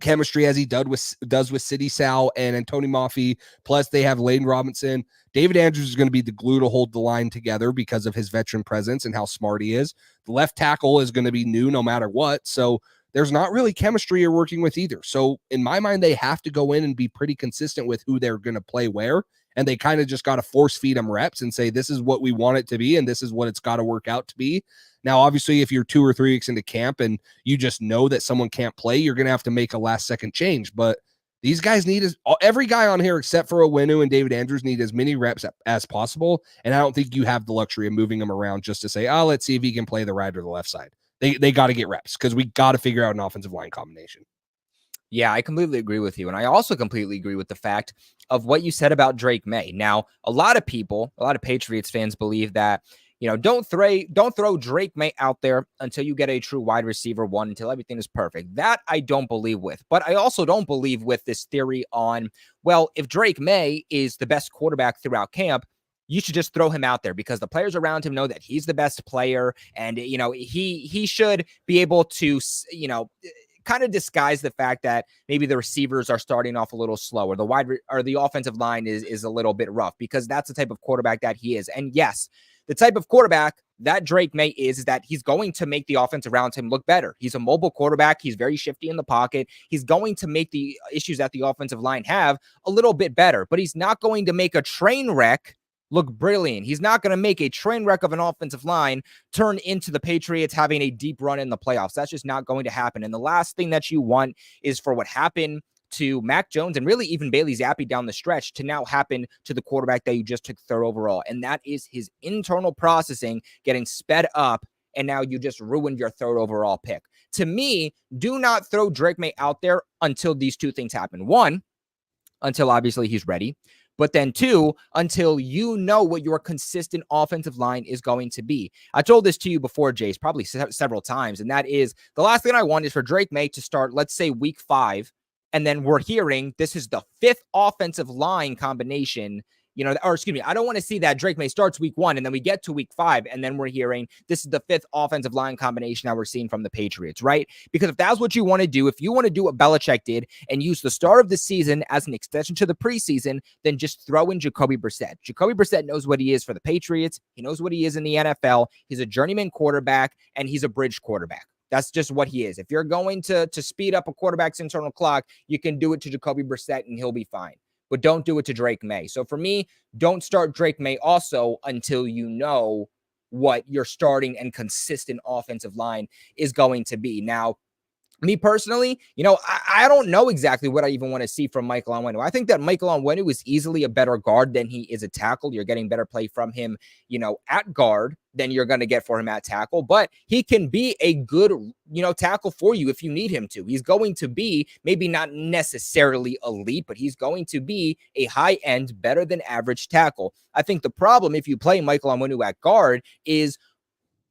chemistry as he does with Sidney Sal and Antonio Mafi. Plus, they have Layden Robinson. David Andrews is going to be the glue to hold the line together because of his veteran presence and how smart he is. The left tackle is going to be new no matter what. So there's not really chemistry you're working with either. So in my mind, they have to go in and be pretty consistent with who they're going to play where. And they kind of just got to force feed them reps and say, this is what we want it to be, and this is what it's got to work out to be. Now, obviously, if you're 2 or 3 weeks into camp and you just know that someone can't play, you're going to have to make a last-second change. But these guys need every guy on here except for Onwenu and David Andrews need as many reps as possible. And I don't think you have the luxury of moving them around just to say, oh, let's see if he can play the right or the left side. They got to get reps because we got to figure out an offensive line combination. Yeah, I completely agree with you. And I also completely agree with the fact of what you said about Drake May. Now, a lot of Patriots fans believe that don't throw Drake May out there until you get a true wide receiver one, until everything is perfect. That I don't believe with. But I also don't believe with this theory on, well, if Drake May is the best quarterback throughout camp, you should just throw him out there because the players around him know that he's the best player, and he should be able to kind of disguise the fact that maybe the receivers are starting off a little slower, the offensive line is a little bit rough, because that's the type of quarterback that he is. And yes, the type of quarterback that Drake May is that he's going to make the offense around him look better. He's a mobile quarterback. He's very shifty in the pocket. He's going to make the issues that the offensive line have a little bit better, but he's not going to make a train wreck look brilliant. He's not going to make a train wreck of an offensive line turn into the Patriots having a deep run in the playoffs. That's just not going to happen. And the last thing that you want is for what happened to Mac Jones and really even Bailey Zappi down the stretch to now happen to the quarterback that you just took third overall. And that is his internal processing getting sped up, and now you just ruined your third overall pick. To me, do not throw Drake May out there until these two things happen. One, until obviously he's ready. But then two, until you know what your consistent offensive line is going to be. I told this to you before, Jace, probably several times, and that is the last thing I want is for Drake May to start, let's say, week 5, and then we're hearing this is the 5th offensive line combination, or excuse me, I don't want to see that Drake May starts week 1 and then we get to week 5 and then we're hearing this is the 5th offensive line combination that we're seeing from the Patriots, right? Because if that's what you want to do, if you want to do what Belichick did and use the start of the season as an extension to the preseason, then just throw in Jacoby Brissett. Jacoby Brissett knows what he is for the Patriots. He knows what he is in the NFL. He's a journeyman quarterback and he's a bridge quarterback. That's just what he is. If you're going to speed up a quarterback's internal clock, you can do it to Jacoby Brissett and he'll be fine. But don't do it to Drake May. So for me, don't start Drake May also until you know what your starting and consistent offensive line is going to be. Now, me personally, I don't know exactly what I even want to see from Michael Onwenu. I think that Michael Onwenu is easily a better guard than he is a tackle. You're getting better play from him, at guard than you're going to get for him at tackle. But he can be a good, tackle for you if you need him to. He's going to be maybe not necessarily elite, but he's going to be a high-end, better than average tackle. I think the problem if you play Michael Onwenu at guard is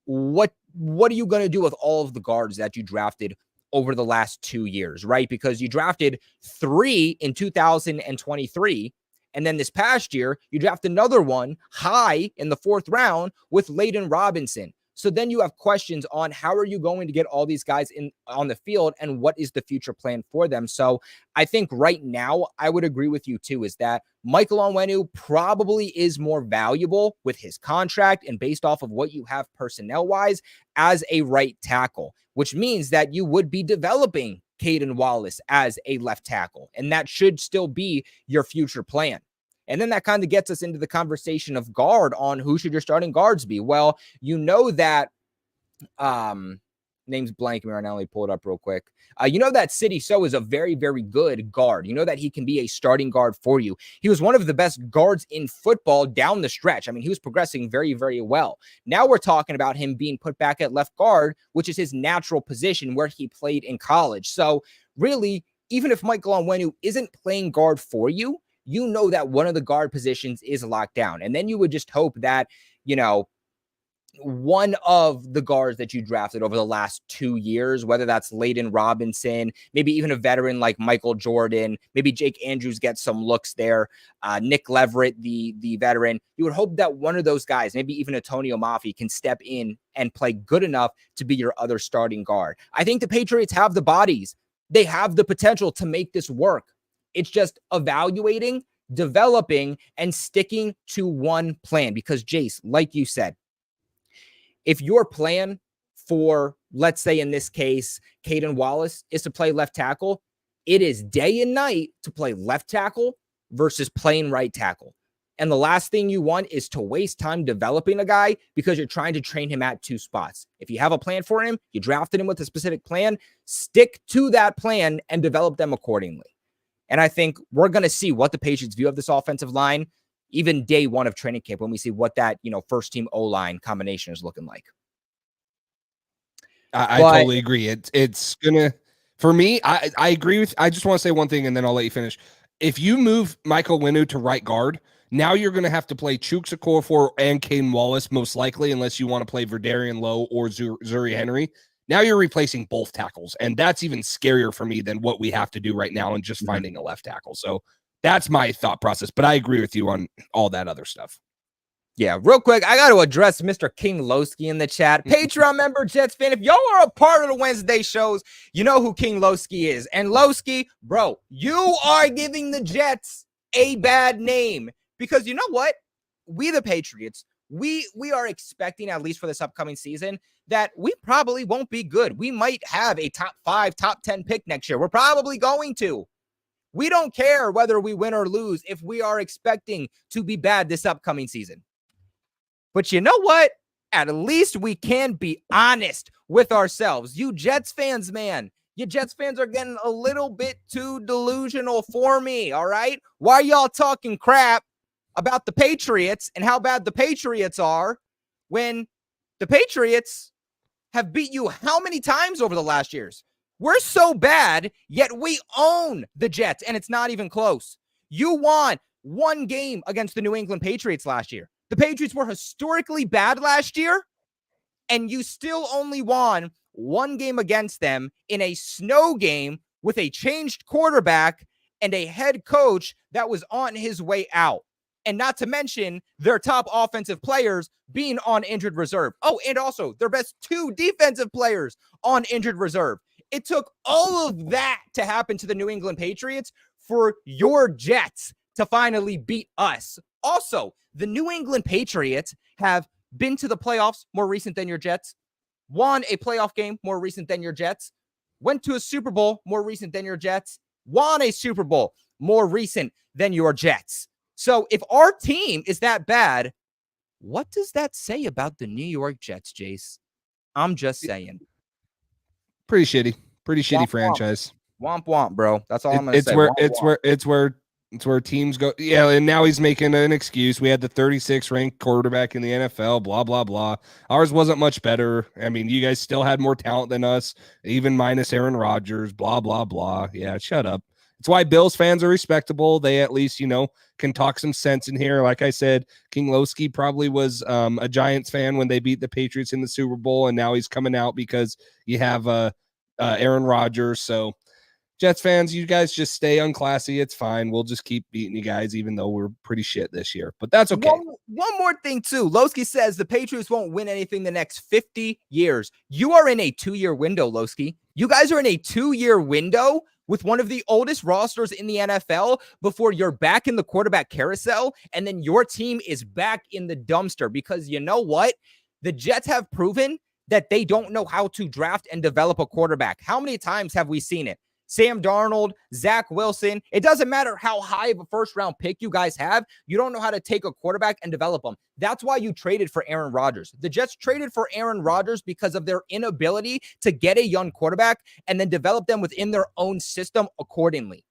what are you going to do with all of the guards that you drafted over the last 2 years, right? Because you drafted 3 in 2023. And then this past year, you draft another one high in the 4th round with Layden Robinson. So then you have questions on how are you going to get all these guys on the field and what is the future plan for them. So I think right now, I would agree with you too, is that Michael Onwenu probably is more valuable with his contract and based off of what you have personnel-wise as a right tackle, which means that you would be developing Caden Wallace as a left tackle, and that should still be your future plan. And then that kind of gets us into the conversation of guard on who should your starting guards be. Well, that name's blank me right now. Let me pull it up real quick. That City So is a very, very good guard. That he can be a starting guard for you. He was one of the best guards in football down the stretch. I mean, he was progressing very, very well. Now we're talking about him being put back at left guard, which is his natural position where he played in college. So really, even if Michael Onwenu isn't playing guard for you, that one of the guard positions is locked down. And then you would just hope that, one of the guards that you drafted over the last 2 years, whether that's Layden Robinson, maybe even a veteran like Michael Jordan, maybe Jake Andrews gets some looks there, Nick Leverett, the veteran, you would hope that one of those guys, maybe even Antonio Mafi, can step in and play good enough to be your other starting guard. I think the Patriots have the bodies. They have the potential to make this work. It's just evaluating, developing, and sticking to one plan. Because, Jace, like you said, if your plan for, let's say in this case, Caden Wallace is to play left tackle, it is day and night to play left tackle versus playing right tackle. And the last thing you want is to waste time developing a guy because you're trying to train him at 2 spots. If you have a plan for him, you drafted him with a specific plan, stick to that plan and develop them accordingly. And I think we're going to see what the Patriots view of this offensive line, even day 1 of training camp, when we see what that, first team O-line combination is looking like. I totally agree. It's gonna, for me, I agree with, I just want to say one thing and then I'll let you finish. If you move Michael Onwenu to right guard, Now you're going to have to play Chooks Okorafor and Caden Wallace, most likely, unless you want to play Verdarian Lowe or Zuri Henry. Now you're replacing both tackles, and that's even scarier for me than what we have to do right now and just finding a left tackle. So that's my thought process, but I agree with you on all that other stuff. Yeah, real quick, I got to address Mr. King Lowski in the chat. Patreon member, Jets fan, if y'all are a part of the Wednesday shows, you know who King Lowski is. And Lowski, bro, you are giving the Jets a bad name because you know what? We, the Patriots, we are expecting, at least for this upcoming season, that we probably won't be good. We might have a top 5, top 10 pick next year. We're probably going to. We don't care whether we win or lose if we are expecting to be bad this upcoming season. But you know what? At least we can be honest with ourselves. You Jets fans, man. You Jets fans are getting a little bit too delusional for me, all right? Why are y'all talking crap about the Patriots and how bad the Patriots are when the Patriots have beat you how many times over the last years? We're so bad, yet we own the Jets, and it's not even close. You won one game against the New England Patriots last year. The Patriots were historically bad last year, and you still only won one game against them in a snow game with a changed quarterback and a head coach that was on his way out. And not to mention their top offensive players being on injured reserve. Oh, and also their best 2 defensive players on injured reserve. It took all of that to happen to the New England Patriots for your Jets to finally beat us. Also, the New England Patriots have been to the playoffs more recent than your Jets, won a playoff game more recent than your Jets, went to a Super Bowl more recent than your Jets, won a Super Bowl more recent than your Jets. So if our team is that bad, what does that say about the New York Jets, Jace? I'm just saying. Pretty shitty franchise. Womp womp, bro. That's all I'm gonna say. It's where teams go. Yeah, and now he's making an excuse. We had the 36th ranked quarterback in the NFL. Blah blah blah. Ours wasn't much better. I mean, you guys still had more talent than us, even minus Aaron Rodgers. Blah blah blah. Yeah, shut up. It's why Bills fans are respectable. They at least, can talk some sense in here. Like I said, King Lowski probably was a Giants fan when they beat the Patriots in the Super Bowl, and now he's coming out because you have Aaron Rodgers. So Jets fans, you guys just stay unclassy. It's fine. We'll just keep beating you guys, even though we're pretty shit this year. But that's okay. One more thing, too. Lowski says the Patriots won't win anything the next 50 years. You are in a 2-year window, Lowski. You guys are in a 2-year window with one of the oldest rosters in the NFL before you're back in the quarterback carousel, and then your team is back in the dumpster because you know what? The Jets have proven that they don't know how to draft and develop a quarterback. How many times have we seen it? Sam Darnold, Zach Wilson. It doesn't matter how high of a first-round pick you guys have. You don't know how to take a quarterback and develop them. That's why you traded for Aaron Rodgers. The Jets traded for Aaron Rodgers because of their inability to get a young quarterback and then develop them within their own system accordingly.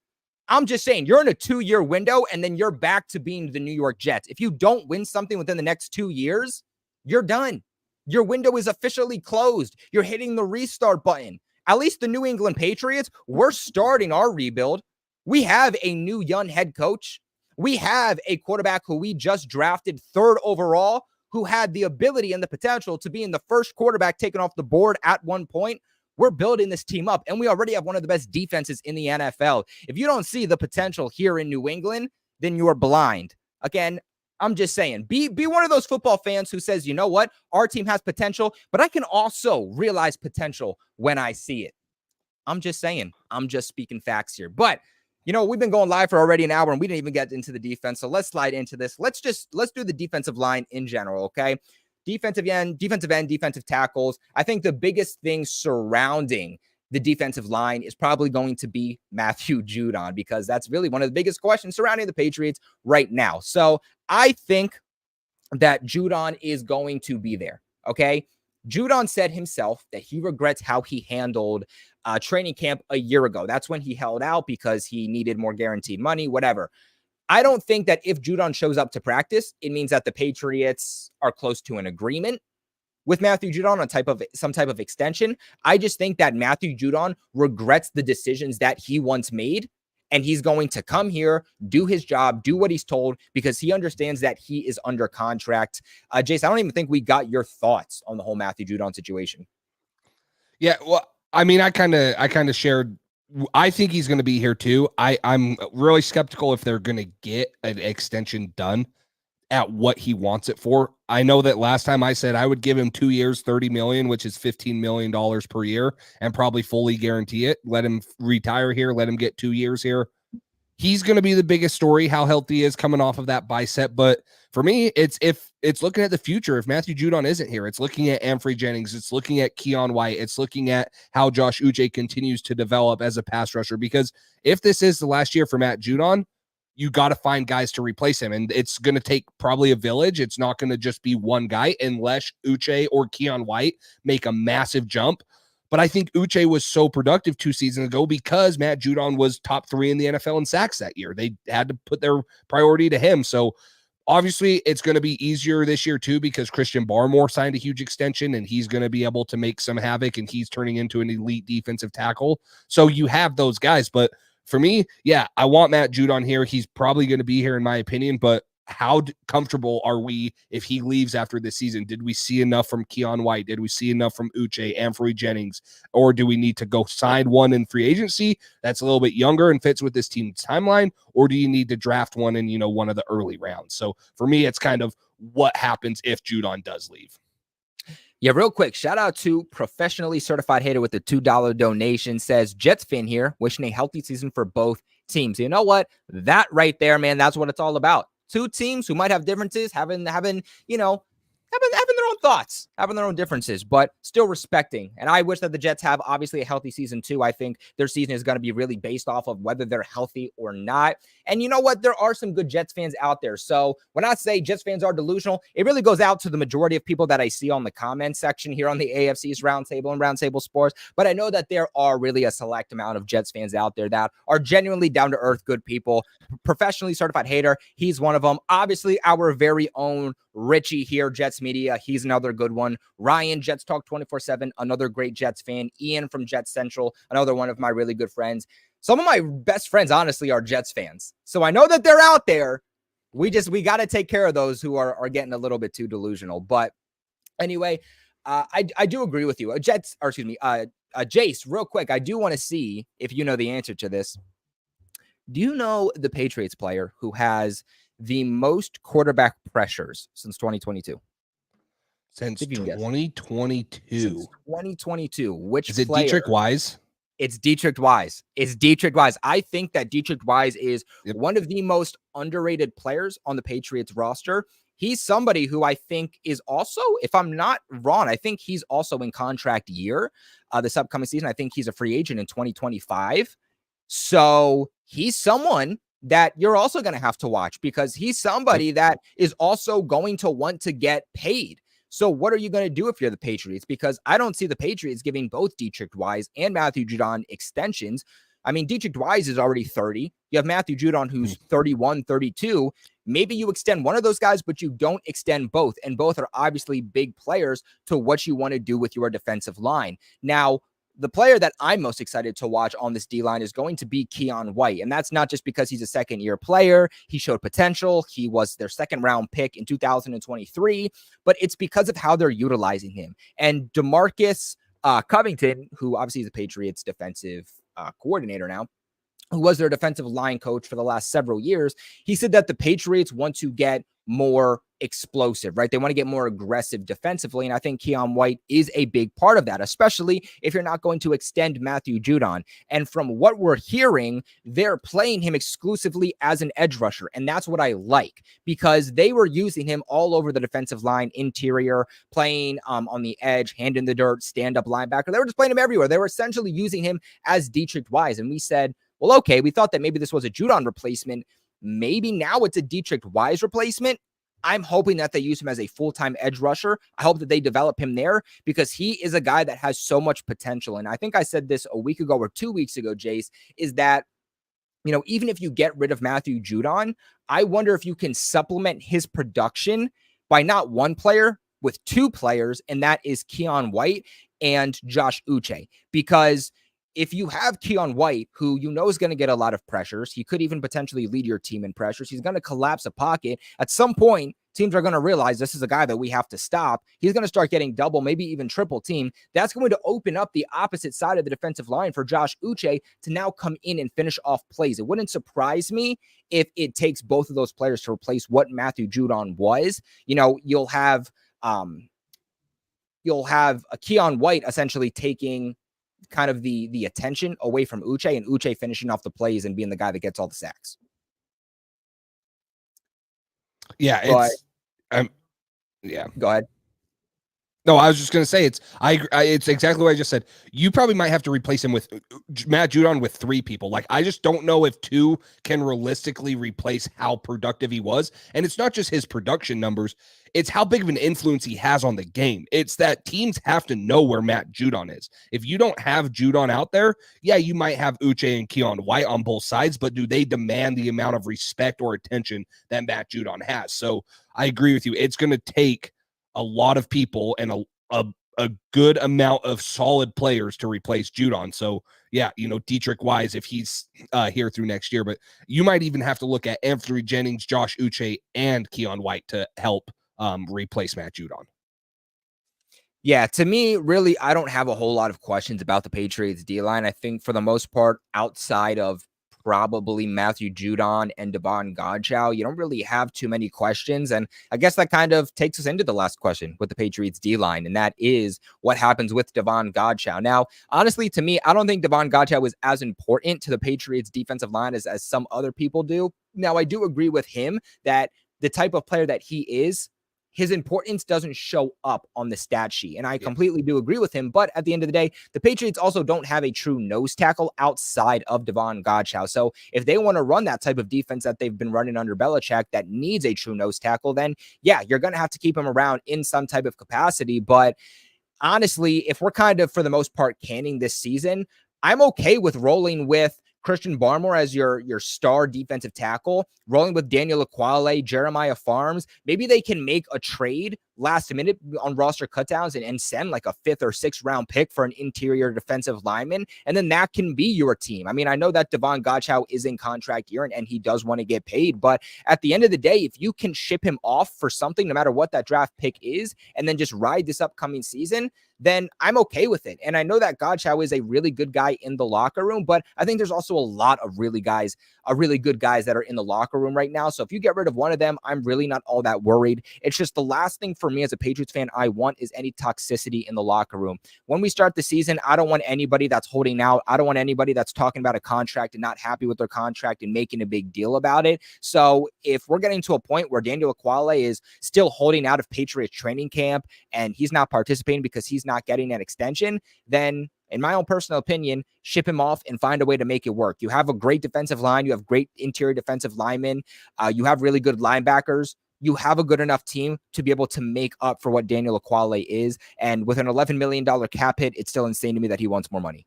I'm just saying, you're in a 2-year window, and then you're back to being the New York Jets. If you don't win something within the next 2 years, you're done. Your window is officially closed. You're hitting the restart button. At least the New England Patriots, we're starting our rebuild. We have a new young head coach. We have a quarterback who we just drafted 3rd overall, who had the ability and the potential to be in the first quarterback taken off the board at one point. We're building this team up, and we already have one of the best defenses in the NFL. If you don't see the potential here in New England, then you are blind. Again, I'm just saying, be one of those football fans who says, you know what, our team has potential, but I can also realize potential when I see it. I'm just saying, I'm just speaking facts here. But, we've been going live for already an hour, and we didn't even get into the defense. So let's slide into this. Let's do the defensive line in general, okay? Defensive end, defensive tackles. I think the biggest thing surrounding the defensive line is probably going to be Matthew Judon, because that's really one of the biggest questions surrounding the Patriots right now. So I think that Judon is going to be there, okay? Judon said himself that he regrets how he handled training camp a year ago. That's when he held out because he needed more guaranteed money, whatever. I don't think that if Judon shows up to practice, it means that the Patriots are close to an agreement with Matthew Judon on some type of extension. I just think that Matthew Judon regrets the decisions that he once made, and he's going to come here, do his job, do what he's told, because he understands that he is under contract. Jace, I don't even think we got your thoughts on the whole Matthew Judon situation. Yeah, well, I mean, I kind of shared. I think he's going to be here too. I'm really skeptical if they're going to get an extension done at what he wants it for. I know that last time I said I would give him 2 years, $30 million, which is $15 million per year, and probably fully guarantee it. Let him retire here. Let him get 2 years here. He's going to be the biggest story, how healthy he is coming off of that bicep. But for me, it's looking at the future. If Matthew Judon isn't here, it's looking at Amfrey Jennings. It's looking at Keon White. It's looking at how Josh Uche continues to develop as a pass rusher. Because if this is the last year for Matt Judon, you got to find guys to replace him. And it's going to take probably a village. It's not going to just be one guy unless Uche or Keon White make a massive jump. But I think Uche was so productive 2 seasons ago because Matt Judon was top 3 in the NFL in sacks that year. They had to put their priority to him. So obviously it's going to be easier this year too, because Christian Barmore signed a huge extension and he's going to be able to make some havoc, and he's turning into an elite defensive tackle. So you have those guys. But for me, yeah, I want Matt Judon here. He's probably going to be here in my opinion, but how comfortable are we if he leaves after this season? Did we see enough from Keon White? Did we see enough from Uche, Amfrey Jennings? Or do we need to go sign one in free agency that's a little bit younger and fits with this team's timeline? Or do you need to draft one in, one of the early rounds? So for me, it's kind of what happens if Judon does leave. Yeah, real quick, shout out to Professionally Certified Hater with the $2 donation. Says, Jets fan here, wishing a healthy season for both teams. You know what? That right there, man, that's what it's all about. 2 teams who might have differences, having their own thoughts, having their own differences, but still respecting. And I wish that the Jets have obviously a healthy season too. I think their season is going to be really based off of whether they're healthy or not. And you know what? There are some good Jets fans out there. So when I say Jets fans are delusional, it really goes out to the majority of people that I see on the comment section here on the AFC's Roundtable and Roundtable Sports. But I know that there are really a select amount of Jets fans out there that are genuinely down to earth, good people. Professionally Certified Hater, he's one of them. Obviously, our very own Richie here, Jets Media, he's another good one. Ryan, Jets Talk 24/7, another great Jets fan. Ian from Jets Central, another one of my really good friends. Some of my best friends, honestly, are Jets fans. So I know that they're out there. We got to take care of those who are getting a little bit too delusional. But anyway, I do agree with you. Jace, real quick, I do want to see if you know the answer to this. Do you know the Patriots player who has the most quarterback pressures since 2022? Since 2022. Since 2022. Which is it? Player? Dietrich Wise? It's Dietrich Wise. I think that Dietrich Wise is one of the most underrated players on the Patriots roster. He's somebody who I think is also, if I'm not wrong, I think he's also in contract year this upcoming season. I think he's a free agent in 2025. So he's someone that you're also going to have to watch, because he's somebody that is also going to want to get paid. So what are you going to do if you're the Patriots? Because I don't see the Patriots giving both Dietrich Wise and Matthew Judon extensions. I mean, Dietrich Wise is already 30. You have Matthew Judon, who's 31, 32. Maybe you extend one of those guys, but you don't extend both. And both are obviously big players to what you want to do with your defensive line. Now, the player that I'm most excited to watch on this D-line is going to be Keon White. And that's not just because he's a second-year player. He showed potential. He was their second-round pick in 2023. But it's because of how they're utilizing him. And DeMarcus Covington, who obviously is the Patriots defensive coordinator now, who was their defensive line coach for the last several years, he said that the Patriots want to get more explosive, right? They want to get more aggressive defensively. And I think Keon White is a big part of that, especially if you're not going to extend Matthew Judon. And from what we're hearing, they're playing him exclusively as an edge rusher. And that's what I like, because they were using him all over the defensive line, interior, playing on the edge, hand in the dirt, stand-up linebacker. They were just playing him everywhere. They were essentially using him as Dietrich Wise. And we said, well, okay, we thought that maybe this was a Judon replacement. Maybe now it's a Dietrich Wise replacement. I'm hoping that they use him as a full-time edge rusher. I hope that they develop him there, because he is a guy that has so much potential. And I think I said this a week ago or 2 weeks ago, Jace, is that, even if you get rid of Matthew Judon, I wonder if you can supplement his production by not one player, with 2 players, and that is Keon White and Josh Uche. Because if you have Keon White, who you know is going to get a lot of pressures, he could even potentially lead your team in pressures. He's going to collapse a pocket. At some point, teams are going to realize this is a guy that we have to stop. He's going to start getting double, maybe even triple team. That's going to open up the opposite side of the defensive line for Josh Uche to now come in and finish off plays. It wouldn't surprise me if it takes both of those players to replace what Matthew Judon was. You'll have a Keon White essentially taking kind of the attention away from Uche, and Uche finishing off the plays and being the guy that gets all the sacks. Yeah, Go ahead. No, I was just going to say it's exactly what I just said. You probably might have to replace him with Matt Judon with 3 people. Like, I just don't know if 2 can realistically replace how productive he was. And it's not just his production numbers. It's how big of an influence he has on the game. It's that teams have to know where Matt Judon is. If you don't have Judon out there, yeah, you might have Uche and Keon White on both sides, but do they demand the amount of respect or attention that Matt Judon has? So I agree with you. It's going to take a lot of people and a good amount of solid players to replace Judon. So yeah, Dietrich Wise, if he's here through next year, but you might even have to look at Anthony Jennings, Josh Uche, and Keon White to help replace Matt Judon. Yeah, to me, really, I don't have a whole lot of questions about the Patriots D-line. I think for the most part, outside of probably Matthew Judon and Devon Godchaux, you don't really have too many questions. And I guess that kind of takes us into the last question with the Patriots D-line, and that is what happens with Devon Godchaux. Now, honestly, to me, I don't think Devon Godchaux was as important to the Patriots defensive line as some other people do. Now, I do agree with him that the type of player that he is, his importance doesn't show up on the stat sheet. And I completely do agree with him. But at the end of the day, the Patriots also don't have a true nose tackle outside of Devon Godchaux. So if they want to run that type of defense that they've been running under Belichick that needs a true nose tackle, then yeah, you're going to have to keep him around in some type of capacity. But honestly, if we're kind of, for the most part, canning this season, I'm okay with rolling with Christian Barmore as your star defensive tackle, rolling with Daniel Ekuale, Jeremiah Farms. Maybe they can make a trade last minute on roster cutdowns and send like a 5th or 6th round pick for an interior defensive lineman. And then that can be your team. I mean, I know that Devon Godchaux is in contract year and he does want to get paid, but at the end of the day, if you can ship him off for something, no matter what that draft pick is, and then just ride this upcoming season, then I'm okay with it. And I know that Godchaux is a really good guy in the locker room, but I think there's also a lot of really good guys that are in the locker room right now. So if you get rid of one of them, I'm really not all that worried. It's just the last thing for me as a Patriots fan I want is any toxicity in the locker room. When we start the season, I don't want anybody that's holding out. I don't want anybody that's talking about a contract and not happy with their contract and making a big deal about it. So if we're getting to a point where Daniel Ekuale is still holding out of Patriots training camp and he's not participating because he's not getting an extension, then in my own personal opinion, ship him off and find a way to make it work. You have a great defensive line. You have great interior defensive linemen. You have really good linebackers. You have a good enough team to be able to make up for what Daniel Ekuale is. And with an $11 million cap hit, it's still insane to me that he wants more money.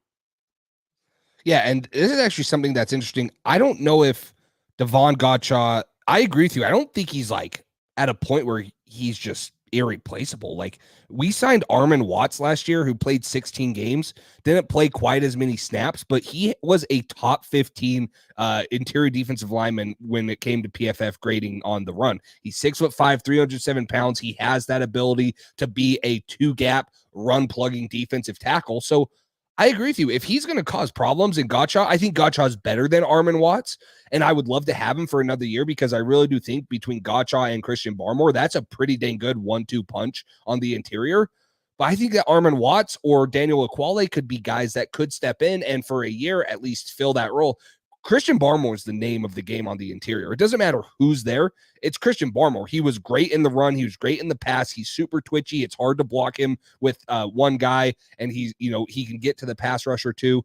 Yeah, and this is actually something that's interesting. I don't know if Devon Godchaux, I agree with you. I don't think he's like at a point where he's just irreplaceable. Like, we signed Armin Watts last year, who played 16 games, didn't play quite as many snaps, but he was a top 15 interior defensive lineman when it came to PFF grading on the run. He's 6'5", 307 pounds. He has that ability to be a 2-gap run plugging defensive tackle. So I agree with you. If he's going to cause problems in Godchaux, I think Godchaux is better than Armin Watts, and I would love to have him for another year because I really do think between Godchaux and Christian Barmore, that's a pretty dang good 1-2 punch on the interior. But I think that Armin Watts or Daniel Ekuale could be guys that could step in and for a year at least fill that role. Christian Barmore is the name of the game on the interior. It doesn't matter who's there. It's Christian Barmore. He was great in the run. He was great in the pass. He's super twitchy. It's hard to block him with one guy, and he can get to the pass rusher too.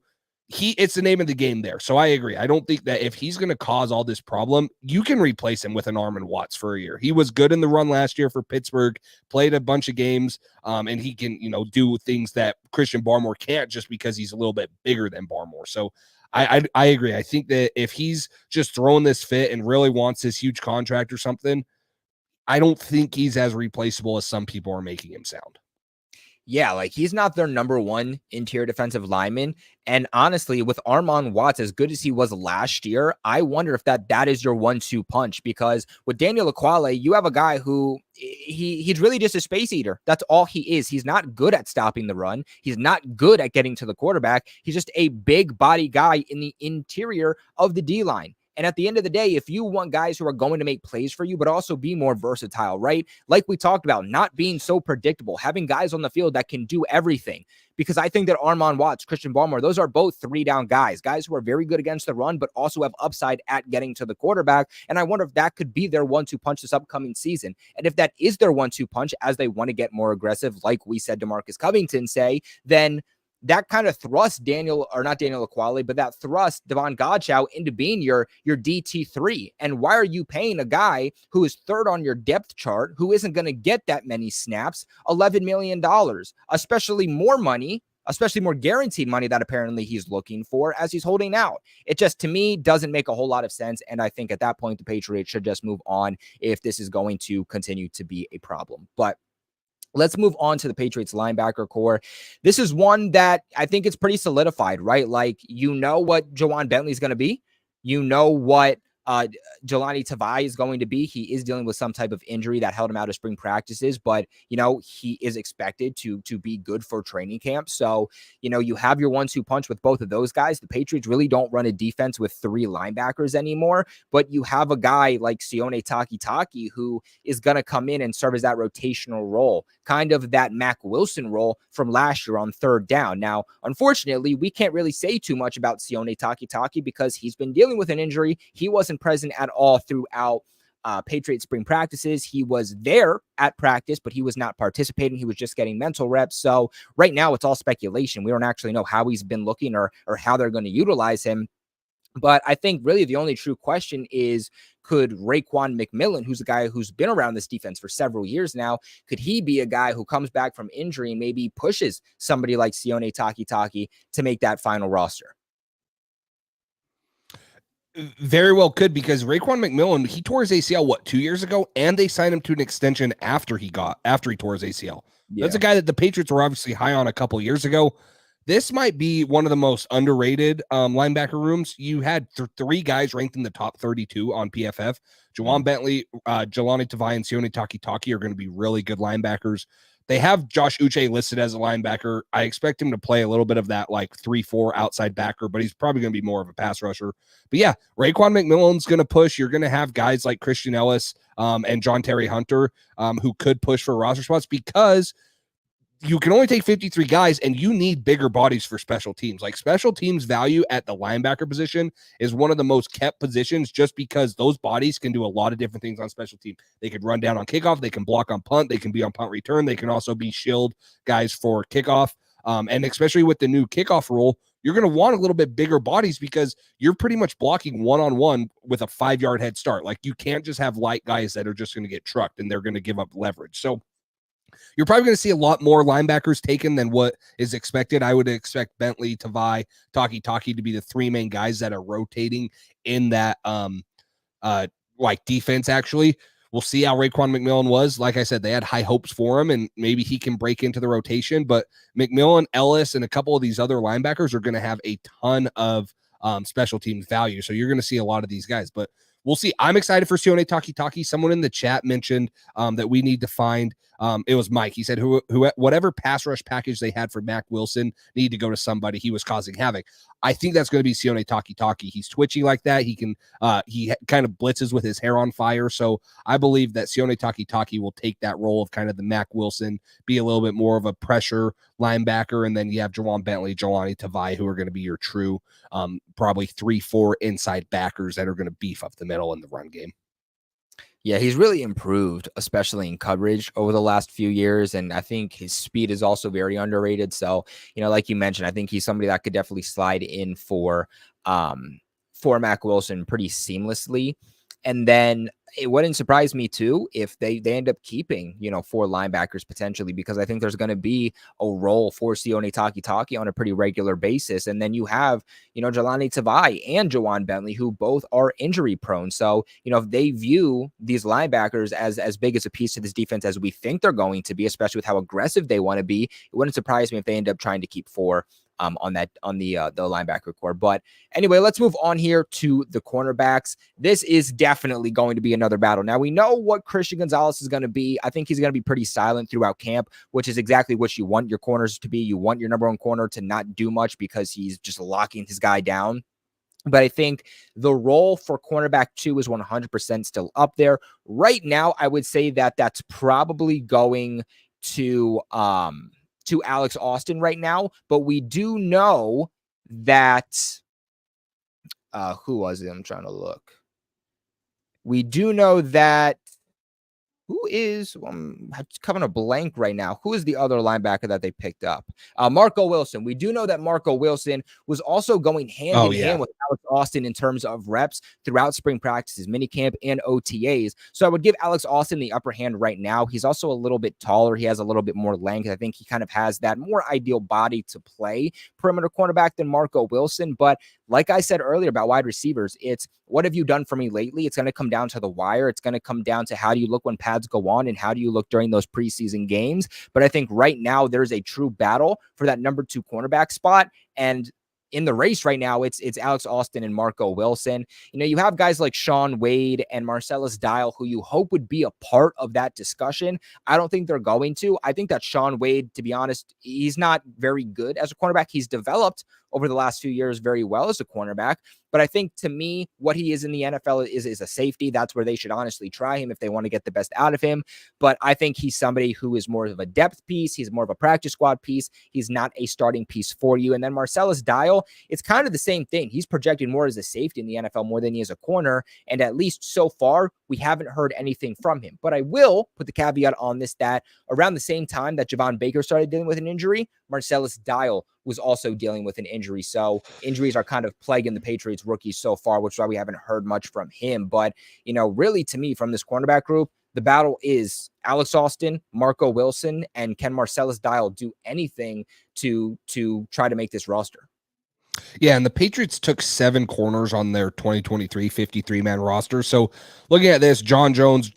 It's the name of the game there. So I agree. I don't think that if he's going to cause all this problem, you can replace him with an Armin Watts for a year. He was good in the run last year for Pittsburgh, played a bunch of games, and he can, do things that Christian Barmore can't just because he's a little bit bigger than Barmore. So I agree. I think that if he's just throwing this fit and really wants this huge contract or something, I don't think he's as replaceable as some people are making him sound. Yeah, like he's not their number one interior defensive lineman. And honestly, with Armon Watts, as good as he was last year, I wonder if that is your 1-2 punch, because with Daniel Aquale, you have a guy who he's really just a space eater. That's all he is. He's not good at stopping the run. He's not good at getting to the quarterback. He's just a big body guy in the interior of the D line. And at the end of the day, if you want guys who are going to make plays for you, but also be more versatile, right? Like we talked about, not being so predictable, having guys on the field that can do everything. Because I think that Armon Watts, Christian Barmore, those are both 3-down guys who are very good against the run, but also have upside at getting to the quarterback. And I wonder if that could be their 1-2 punch this upcoming season. And if that is their 1-2 punch, as they want to get more aggressive, like we said, DeMarcus Covington say, then that kind of thrust not Daniel Aquale, but that thrust Devon Godchow into being your DT3. And why are you paying a guy who is third on your depth chart, who isn't going to get that many snaps, $11 million, especially more guaranteed money that apparently he's looking for as he's holding out? It just, to me, doesn't make a whole lot of sense. And I think at that point, the Patriots should just move on if this is going to continue to be a problem. But let's move on to the Patriots linebacker core. This is one that I think it's pretty solidified, right? Like, you know what Jawan Bentley is going to be. You know what Jelani Tavai is going to be. He is dealing with some type of injury that held him out of spring practices, but, he is expected to be good for training camp. So, you have your 1-2 punch with both of those guys. The Patriots really don't run a defense with 3 linebackers anymore, but you have a guy like Sione Takitaki who is going to come in and serve as that rotational role, kind of that Mack Wilson role from last year on third down. Now, unfortunately, we can't really say too much about Sione Takitaki because he's been dealing with an injury. He wasn't present at all throughout Patriots spring practices. He was there at practice, but he was not participating. He was just getting mental reps. So right now it's all speculation. We don't actually know how he's been looking or how they're going to utilize him. But I think really the only true question is, could Raekwon McMillan, who's a guy who's been around this defense for several years now, could he be a guy who comes back from injury and maybe pushes somebody like Sione Takitaki to make that final roster? Very well could, because Raekwon McMillan, he tore his ACL 2 years ago, and they signed him to an extension after he tore his ACL. Yeah. That's a guy that the Patriots were obviously high on a couple years ago. This might be one of the most underrated linebacker rooms. You had 3 guys ranked in the top 32 on PFF. Jawan Bentley, Jelani Tavai, and Sione Takitaki are going to be really good linebackers. They have Josh Uche listed as a linebacker. I expect him to play a little bit of that like 3-4 outside backer, but he's probably going to be more of a pass rusher. But yeah, Raekwon McMillan's going to push. You're going to have guys like Christian Ellis and John Terry Hunter who could push for roster spots, because you can only take 53 guys and you need bigger bodies for special teams. Like, special teams value at the linebacker position is one of the most kept positions, just because those bodies can do a lot of different things on special team. They could run down on kickoff. They can block on punt. They can be on punt return. They can also be shield guys for kickoff. And especially with the new kickoff rule, you're going to want a little bit bigger bodies, because you're pretty much blocking one-on-one with a 5-yard head start. Like, you can't just have light guys that are just going to get trucked and they're going to give up leverage. So you're probably going to see a lot more linebackers taken than what is expected. I would expect Bentley, Tavai, Takitaki to be the 3 main guys that are rotating in that defense. Actually, we'll see how Raekwon McMillan was. Like I said, they had high hopes for him, and maybe he can break into the rotation. But McMillan, Ellis, and a couple of these other linebackers are going to have a ton of special teams value. So you're going to see a lot of these guys, but we'll see. I'm excited for Sione Takitaki. Someone in the chat mentioned that we need to find, it was Mike. He said, whatever pass rush package they had for Mack Wilson need to go to somebody. He was causing havoc. I think that's going to be Sione Takitaki. He's twitchy like that. He can, he kind of blitzes with his hair on fire. So I believe that Sione Takitaki will take that role of kind of the Mack Wilson, be a little bit more of a pressure linebacker. And then you have Jawan Bentley, Jelani Tavai, who are going to be your true, probably 3-4 inside backers that are going to beef up the middle in the run game. Yeah, he's really improved, especially in coverage over the last few years. And I think his speed is also very underrated. So, like you mentioned, I think he's somebody that could definitely slide in for Mack Wilson pretty seamlessly. And then, it wouldn't surprise me too if they end up keeping, 4 linebackers potentially, because I think there's going to be a role for Sione Takitaki on a pretty regular basis. And then you have, Jelani Tavai and Jawan Bentley, who both are injury prone. So, if they view these linebackers as big as a piece to this defense as we think they're going to be, especially with how aggressive they want to be, it wouldn't surprise me if they end up trying to keep 4 on the linebacker core. But anyway, let's move on here to the cornerbacks. This is definitely going to be another battle. Now, we know what Christian Gonzalez is going to be. I think he's going to be pretty silent throughout camp, which is exactly what you want your corners to be. You want your number one corner to not do much because he's just locking his guy down. But I think the role for cornerback 2 is 100% still up there. Right now, I would say that that's probably going to Alex Austin right now, but we do know that who was it? I'm trying to look. We do know that who is I'm covering a blank right now. Who is the other linebacker that they picked up? Marco Wilson. We do know that Marco Wilson was also going hand in hand with Alex Austin in terms of reps throughout spring practices, minicamp, and OTAs. So I would give Alex Austin the upper hand right now. He's also a little bit taller. He has a little bit more length. I think he kind of has that more ideal body to play perimeter cornerback than Marco Wilson. But like I said earlier about wide receivers, it's what have you done for me lately? It's going to come down to the wire. It's going to come down to how do you look when pads go on and how do you look during those preseason games. But I think right now there's a true battle for that number 2 cornerback spot. And in the race right now, it's Alex Austin and Marco Wilson. You have guys like Shaun Wade and Marcellus Dial who you hope would be a part of that discussion. I don't think they're going to. I think that Shaun Wade, to be honest, he's not very good as a cornerback. He's developed over the last few years very well as a cornerback. But I think to me, what he is in the NFL is a safety. That's where they should honestly try him if they want to get the best out of him. But I think he's somebody who is more of a depth piece. He's more of a practice squad piece. He's not a starting piece for you. And then Marcellus Dial, it's kind of the same thing. He's projected more as a safety in the NFL more than he is a corner. And at least so far, we haven't heard anything from him. But I will put the caveat on this that around the same time that Javon Baker started dealing with an injury, Marcellus Dial was also dealing with an injury. So injuries are kind of plaguing the Patriots rookies so far, which is why we haven't heard much from him. But, really to me from this cornerback group, the battle is Alex Austin, Marco Wilson, and can Marcellus Dial do anything to try to make this roster? Yeah, and the Patriots took 7 corners on their 2023 53-man roster. So looking at this, John Jones,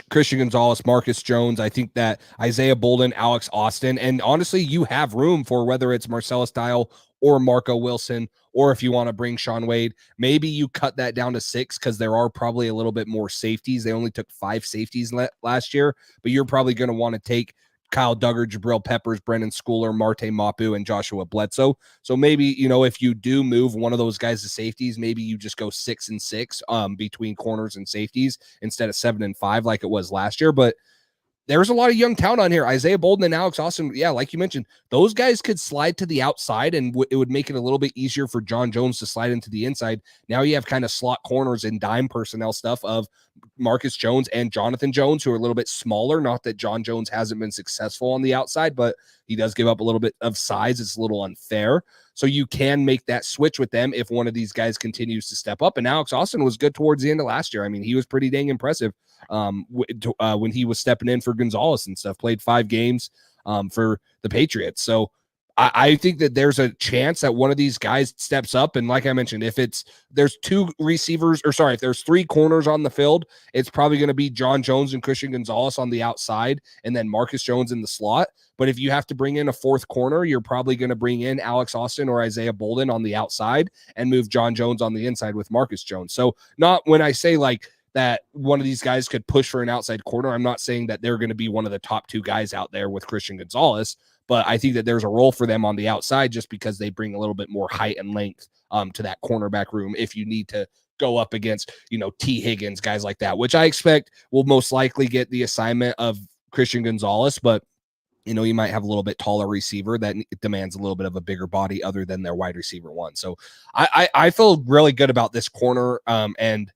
Christian Gonzalez, Marcus Jones, I think that Isaiah Bolden, Alex Austin, and honestly, you have room for whether it's Marcellus Dial or Marco Wilson, or if you want to bring Shaun Wade, maybe you cut that down to 6 because there are probably a little bit more safeties. They only took 5 safeties last year, but you're probably going to want to take Kyle Duggar, Jabril Peppers, Brendan Schooler, Marte Mapu, and Joshua Bledsoe. So maybe, if you do move one of those guys to safeties, maybe you just go 6 and 6 between corners and safeties instead of 7 and 5 like it was last year. But there's a lot of young talent on here. Isaiah Bolden and Alex Austin, yeah, like you mentioned, those guys could slide to the outside, and it would make it a little bit easier for John Jones to slide into the inside. Now you have kind of slot corners and dime personnel stuff of Marcus Jones and Jonathan Jones, who are a little bit smaller. Not that John Jones hasn't been successful on the outside, but he does give up a little bit of size. It's a little unfair. So you can make that switch with them if one of these guys continues to step up. And Alex Austin was good towards the end of last year. I mean, he was pretty dang impressive when he was stepping in for Gonzalez and stuff. Played 5 games for the Patriots. So I think that there's a chance that one of these guys steps up. And like I mentioned, if there's 3 corners on the field, it's probably going to be John Jones and Christian Gonzalez on the outside, and then Marcus Jones in the slot. But if you have to bring in a 4th corner, you're probably going to bring in Alex Austin or Isaiah Bolden on the outside and move John Jones on the inside with Marcus Jones. So not when I say like that one of these guys could push for an outside corner, I'm not saying that they're going to be one of the top 2 guys out there with Christian Gonzalez, but I think that there's a role for them on the outside just because they bring a little bit more height and length to that cornerback room if you need to go up against, T. Higgins, guys like that, which I expect will most likely get the assignment of Christian Gonzalez, but you might have a little bit taller receiver that demands a little bit of a bigger body other than their wide receiver one. So I feel really good about this corner and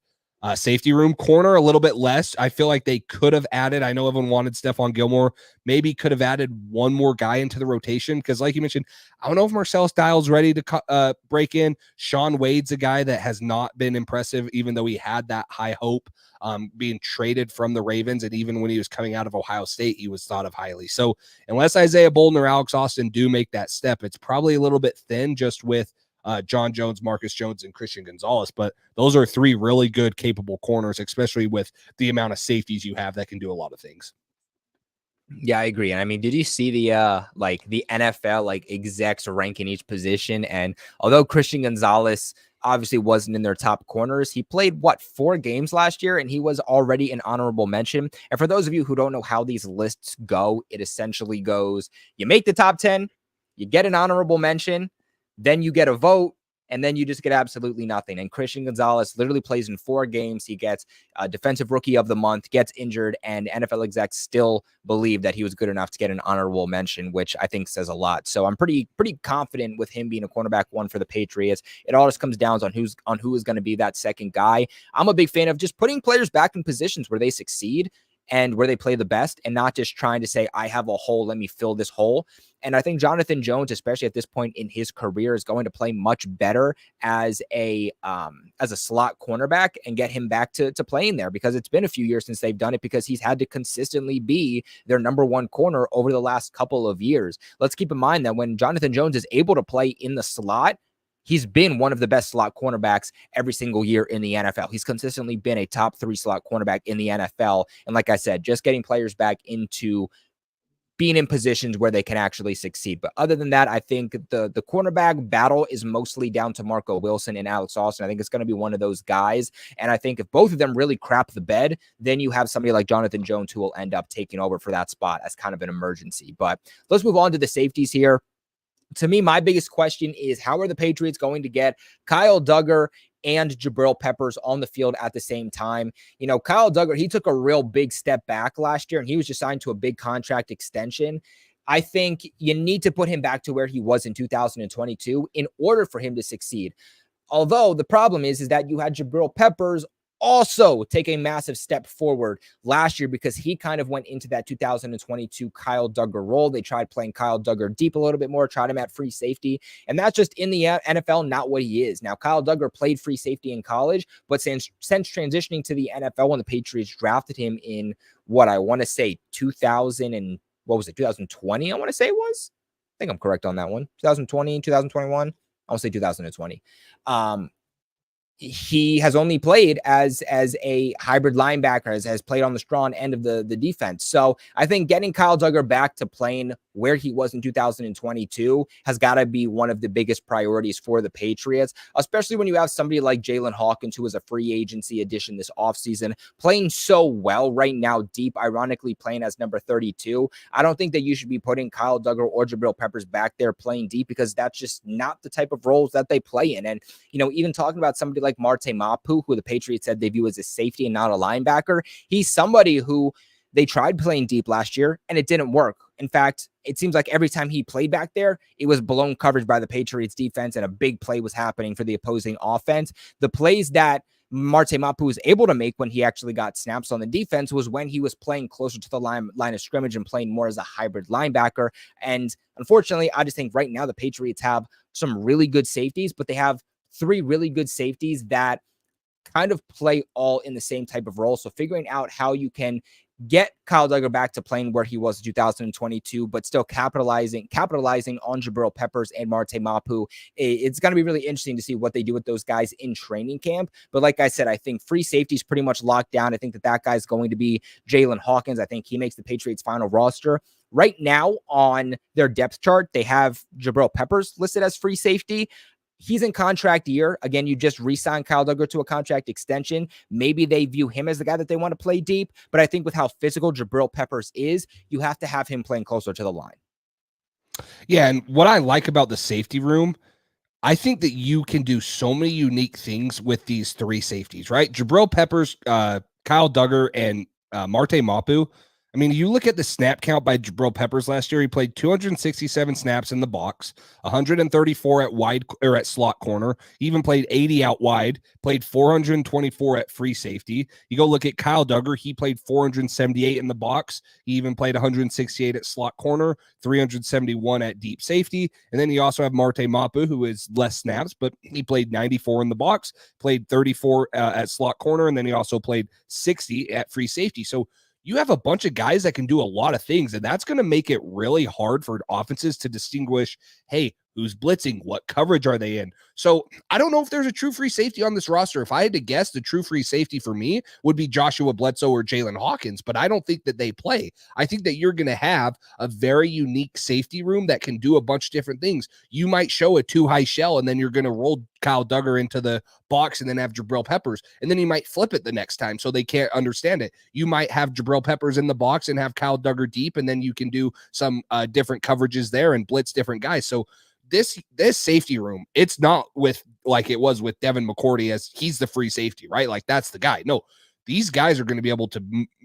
Safety room. Corner a little bit less. I feel like they could have added, I know everyone wanted Stephon Gilmore, maybe could have added one more guy into the rotation, because like you mentioned, I don't know if Marcellus Dial's ready to break in. Sean Wade's a guy that has not been impressive, even though he had that high hope being traded from the Ravens, and even when he was coming out of Ohio State, he was thought of highly. So unless Isaiah Bolden or Alex Austin do make that step, it's probably a little bit thin just with John Jones, Marcus Jones, and Christian Gonzalez. But those are three really good, capable corners, especially with the amount of safeties you have that can do a lot of things. Yeah, I agree. And I mean, did you see the NFL execs ranking each position? And although Christian Gonzalez obviously wasn't in their top corners, he played 4 games last year, and he was already an honorable mention. And for those of you who don't know how these lists go, it essentially goes: you make the top 10, you get an honorable mention, then you get a vote, and then you just get absolutely nothing. And Christian Gonzalez literally plays in 4 games. He gets Defensive Rookie of the Month, gets injured, and NFL execs still believe that he was good enough to get an honorable mention, which I think says a lot. So I'm pretty confident with him being a cornerback 1 for the Patriots. It all just comes down on who is going to be that second guy. I'm a big fan of just putting players back in positions where they succeed and where they play the best, and not just trying to say, I have a hole, let me fill this hole. And I think Jonathan Jones, especially at this point in his career, is going to play much better as a slot cornerback and get him back to playing there, because it's been a few years since they've done it, because he's had to consistently be their number 1 corner over the last couple of years. Let's keep in mind that when Jonathan Jones is able to play in the slot, he's been one of the best slot cornerbacks every single year in the NFL. He's consistently been a top 3 slot cornerback in the NFL. And like I said, just getting players back into being in positions where they can actually succeed. But other than that, I think the cornerback battle is mostly down to Marco Wilson and Alex Austin. I think it's going to be one of those guys. And I think if both of them really crap the bed, then you have somebody like Jonathan Jones who will end up taking over for that spot as kind of an emergency. But let's move on to the safeties here. To me, my biggest question is, how are the Patriots going to get Kyle Duggar and Jabril Peppers on the field at the same time? You know, Kyle Duggar, he took a real big step back last year, and he was just signed to a big contract extension. I think you need to put him back to where he was in 2022 in order for him to succeed. Although the problem is that you had Jabril Peppers also take a massive step forward last year, because he kind of went into that 2022 Kyle Duggar role. They tried playing Kyle Duggar deep a little bit more, tried him at free safety, and that's just in the NFL not what he is. Now, Kyle Duggar played free safety in college, but since transitioning to the NFL, when the Patriots drafted him in what I want to say 2020, I want to say it was. I think I'm correct on that one. 2020, 2021. I want to say 2020. He has only played as a hybrid linebacker, has played on the strong end of the defense. So I think getting Kyle Duggar back to playing where he was in 2022 has got to be one of the biggest priorities for the Patriots, especially when you have somebody like Jalen Hawkins, who was a free agency addition this offseason, playing so well right now, deep, ironically playing as number 32. I don't think that you should be putting Kyle Duggar or Jabril Peppers back there playing deep, because that's just not the type of roles that they play in. And, you know, even talking about somebody like Marte Mapu, who the Patriots said they view as a safety and not a linebacker, he's somebody who they tried playing deep last year and it didn't work. In fact, it seems like every time he played back there, it was blown coverage by the Patriots defense and a big play was happening for the opposing offense. The plays that Marte Mapu was able to make when he actually got snaps on the defense was when he was playing closer to the line of scrimmage and playing more as a hybrid linebacker. And unfortunately, I just think right now the Patriots have some really good safeties, but they have 3 really good safeties that kind of play all in the same type of role. So figuring out how you can get Kyle Duggar back to playing where he was in 2022, but still capitalizing on Jabril Peppers and Marte Mapu. It's going to be really interesting to see what they do with those guys in training camp. But like I said, I think free safety is pretty much locked down. I think that guy's going to be Jalen Hawkins. I think he makes the Patriots final roster. Right now on their depth chart, they have Jabril Peppers listed as free safety. He's in contract year. Again, you just re-signed Kyle Duggar to a contract extension. Maybe they view him as the guy that they want to play deep. But I think with how physical Jabril Peppers is, you have to have him playing closer to the line. Yeah, and what I like about the safety room, I think that you can do so many unique things with these 3 safeties, right? Jabril Peppers, Kyle Duggar, and Marte Mapu. I I mean, you look at the snap count by Jabril Peppers last year. He played 267 snaps in the box, 134 at wide or at slot corner. He even played 80 out wide, played 424 at free safety. You go look at Kyle Duggar. He played 478 in the box. He even played 168 at slot corner, 371 at deep safety. And then you also have Marte Mapu, who is less snaps, but he played 94 in the box, played 34 at slot corner, and then he also played 60 at free safety. So you have a bunch of guys that can do a lot of things, and that's going to make it really hard for offenses to distinguish, hey, who's blitzing? What coverage are they in? So I don't know if there's a true free safety on this roster. If I had to guess, the true free safety for me would be Joshua Bledsoe or Jalen Hawkins, but I don't think that they play. I think that you're going to have a very unique safety room that can do a bunch of different things. You might show a too high shell, and then you're going to roll Kyle Duggar into the box and then have Jabril Peppers, and then you might flip it the next time so they can't understand it. You might have Jabril Peppers in the box and have Kyle Duggar deep, and then you can do some different coverages there and blitz different guys. So this safety room, it's not with like it was with Devin McCourty as he's the free safety, right? Like that's the guy. No, these guys are going to be able to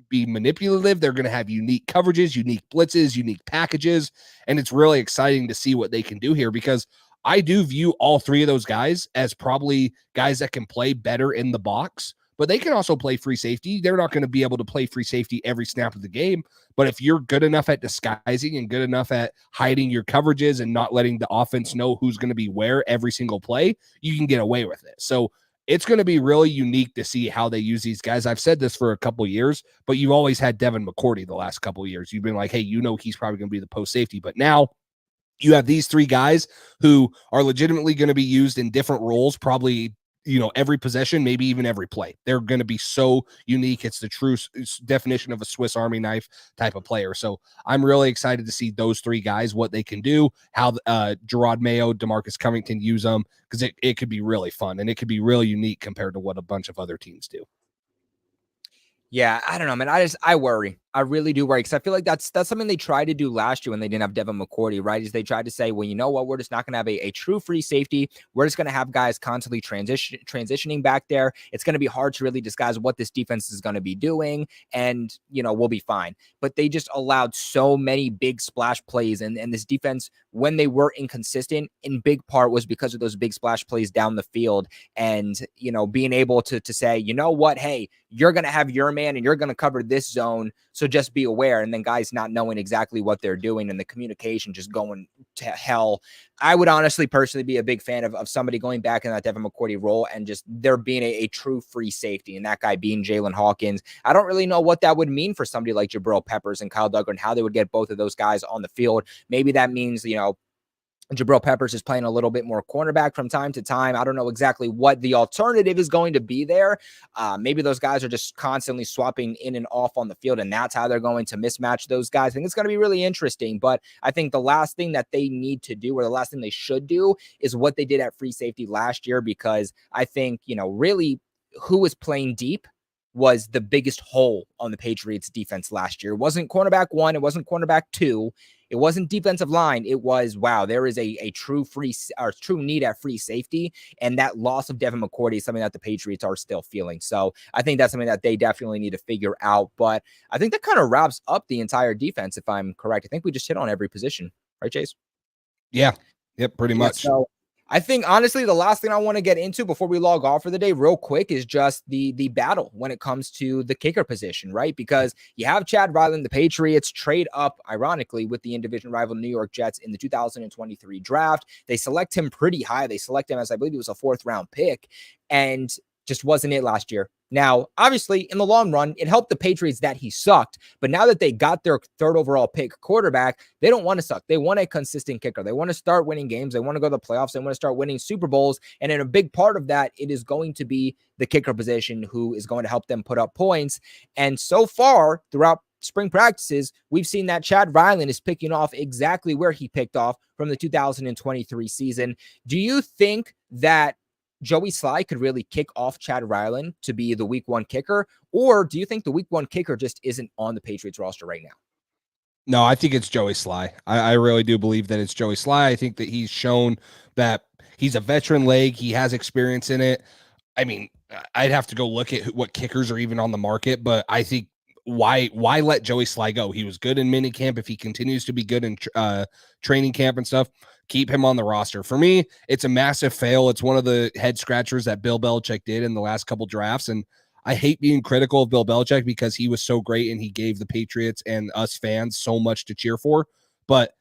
be manipulative. They're going to have unique coverages, unique blitzes, unique packages, and it's really exciting to see what they can do here because I do view all three of those guys as probably guys that can play better in the box, but they can also play free safety. They're not going to be able to play free safety every snap of the game, but if you're good enough at disguising and good enough at hiding your coverages and not letting the offense know who's going to be where every single play, you can get away with it. So it's going to be really unique to see how they use these guys. I've said this for a couple of years, but you've always had Devin McCourty the last couple of years. You've been like, hey, he's probably going to be the post safety, but now you have these three guys who are legitimately going to be used in different roles, probably, every possession, maybe even every play. They're going to be so unique. It's the true definition of a Swiss Army knife type of player. So I'm really excited to see those three guys, what they can do, how Jerod Mayo, DeMarcus Covington use them, because it could be really fun and it could be really unique compared to what a bunch of other teams do. Yeah, I don't know, man. I worry. I really do worry because I feel like that's something they tried to do last year when they didn't have Devin McCourty, right? Is they tried to say, well, you know what? We're just not going to have a true free safety. We're just going to have guys constantly transitioning back there. It's going to be hard to really disguise what this defense is going to be doing, and we'll be fine. But they just allowed so many big splash plays, and this defense, when they were inconsistent, in big part was because of those big splash plays down the field, and being able to say, you know what, hey, you're going to have your man and you're going to cover this zone. So just be aware. And then guys not knowing exactly what they're doing and the communication just going to hell. I would honestly personally be a big fan of somebody going back in that Devin McCourty role and just there being a true free safety and that guy being Jalen Hawkins. I don't really know what that would mean for somebody like Jabril Peppers and Kyle Duggar and how they would get both of those guys on the field. Maybe that means, Jabril Peppers is playing a little bit more cornerback from time to time. I don't know exactly what the alternative is going to be there. Maybe those guys are just constantly swapping in and off on the field, and that's how they're going to mismatch those guys. I think it's going to be really interesting, but I think the last thing that they need to do, or the last thing they should do, is what they did at free safety last year, because I think, really who was playing deep was the biggest hole on the Patriots defense last year. It wasn't cornerback 1. It wasn't cornerback 2. It wasn't defensive line. It was, wow, there is a true need at free safety. And that loss of Devin McCourty is something that the Patriots are still feeling. So I think that's something that they definitely need to figure out. But I think that kind of wraps up the entire defense, if I'm correct. I think we just hit on every position. Right, Chase? Yeah. Yep, pretty much. So I think, honestly, the last thing I want to get into before we log off for the day real quick is just the battle when it comes to the kicker position, right? Because you have Chad Ryland, the Patriots trade up, ironically, with the in-division rival New York Jets in the 2023 draft. They select him pretty high. They select him as, I believe it was a 4th-round pick, and just wasn't it last year. Now, obviously, in the long run, it helped the Patriots that he sucked. But now that they got their 3rd overall pick quarterback, they don't want to suck. They want a consistent kicker. They want to start winning games. They want to go to the playoffs. They want to start winning Super Bowls. And in a big part of that, it is going to be the kicker position who is going to help them put up points. And so far, throughout spring practices, we've seen that Chad Ryland is picking off exactly where he picked off from the 2023 season. Do you think that Joey Sly could really kick off Chad Ryland to be the week 1 kicker? Or do you think the week 1 kicker just isn't on the Patriots roster right now? No, I think it's Joey Sly. I really do believe that it's Joey Sly. I think that he's shown that he's a veteran leg. He has experience in it. I mean, I'd have to go look at what kickers are even on the market, but I think why let Joey Sly go? He was good in minicamp. If he continues to be good in training camp and stuff, keep him on the roster. For me, it's a massive fail. It's one of the head scratchers that Bill Belichick did in the last couple drafts. And I hate being critical of Bill Belichick because he was so great and he gave the Patriots and us fans so much to cheer for. But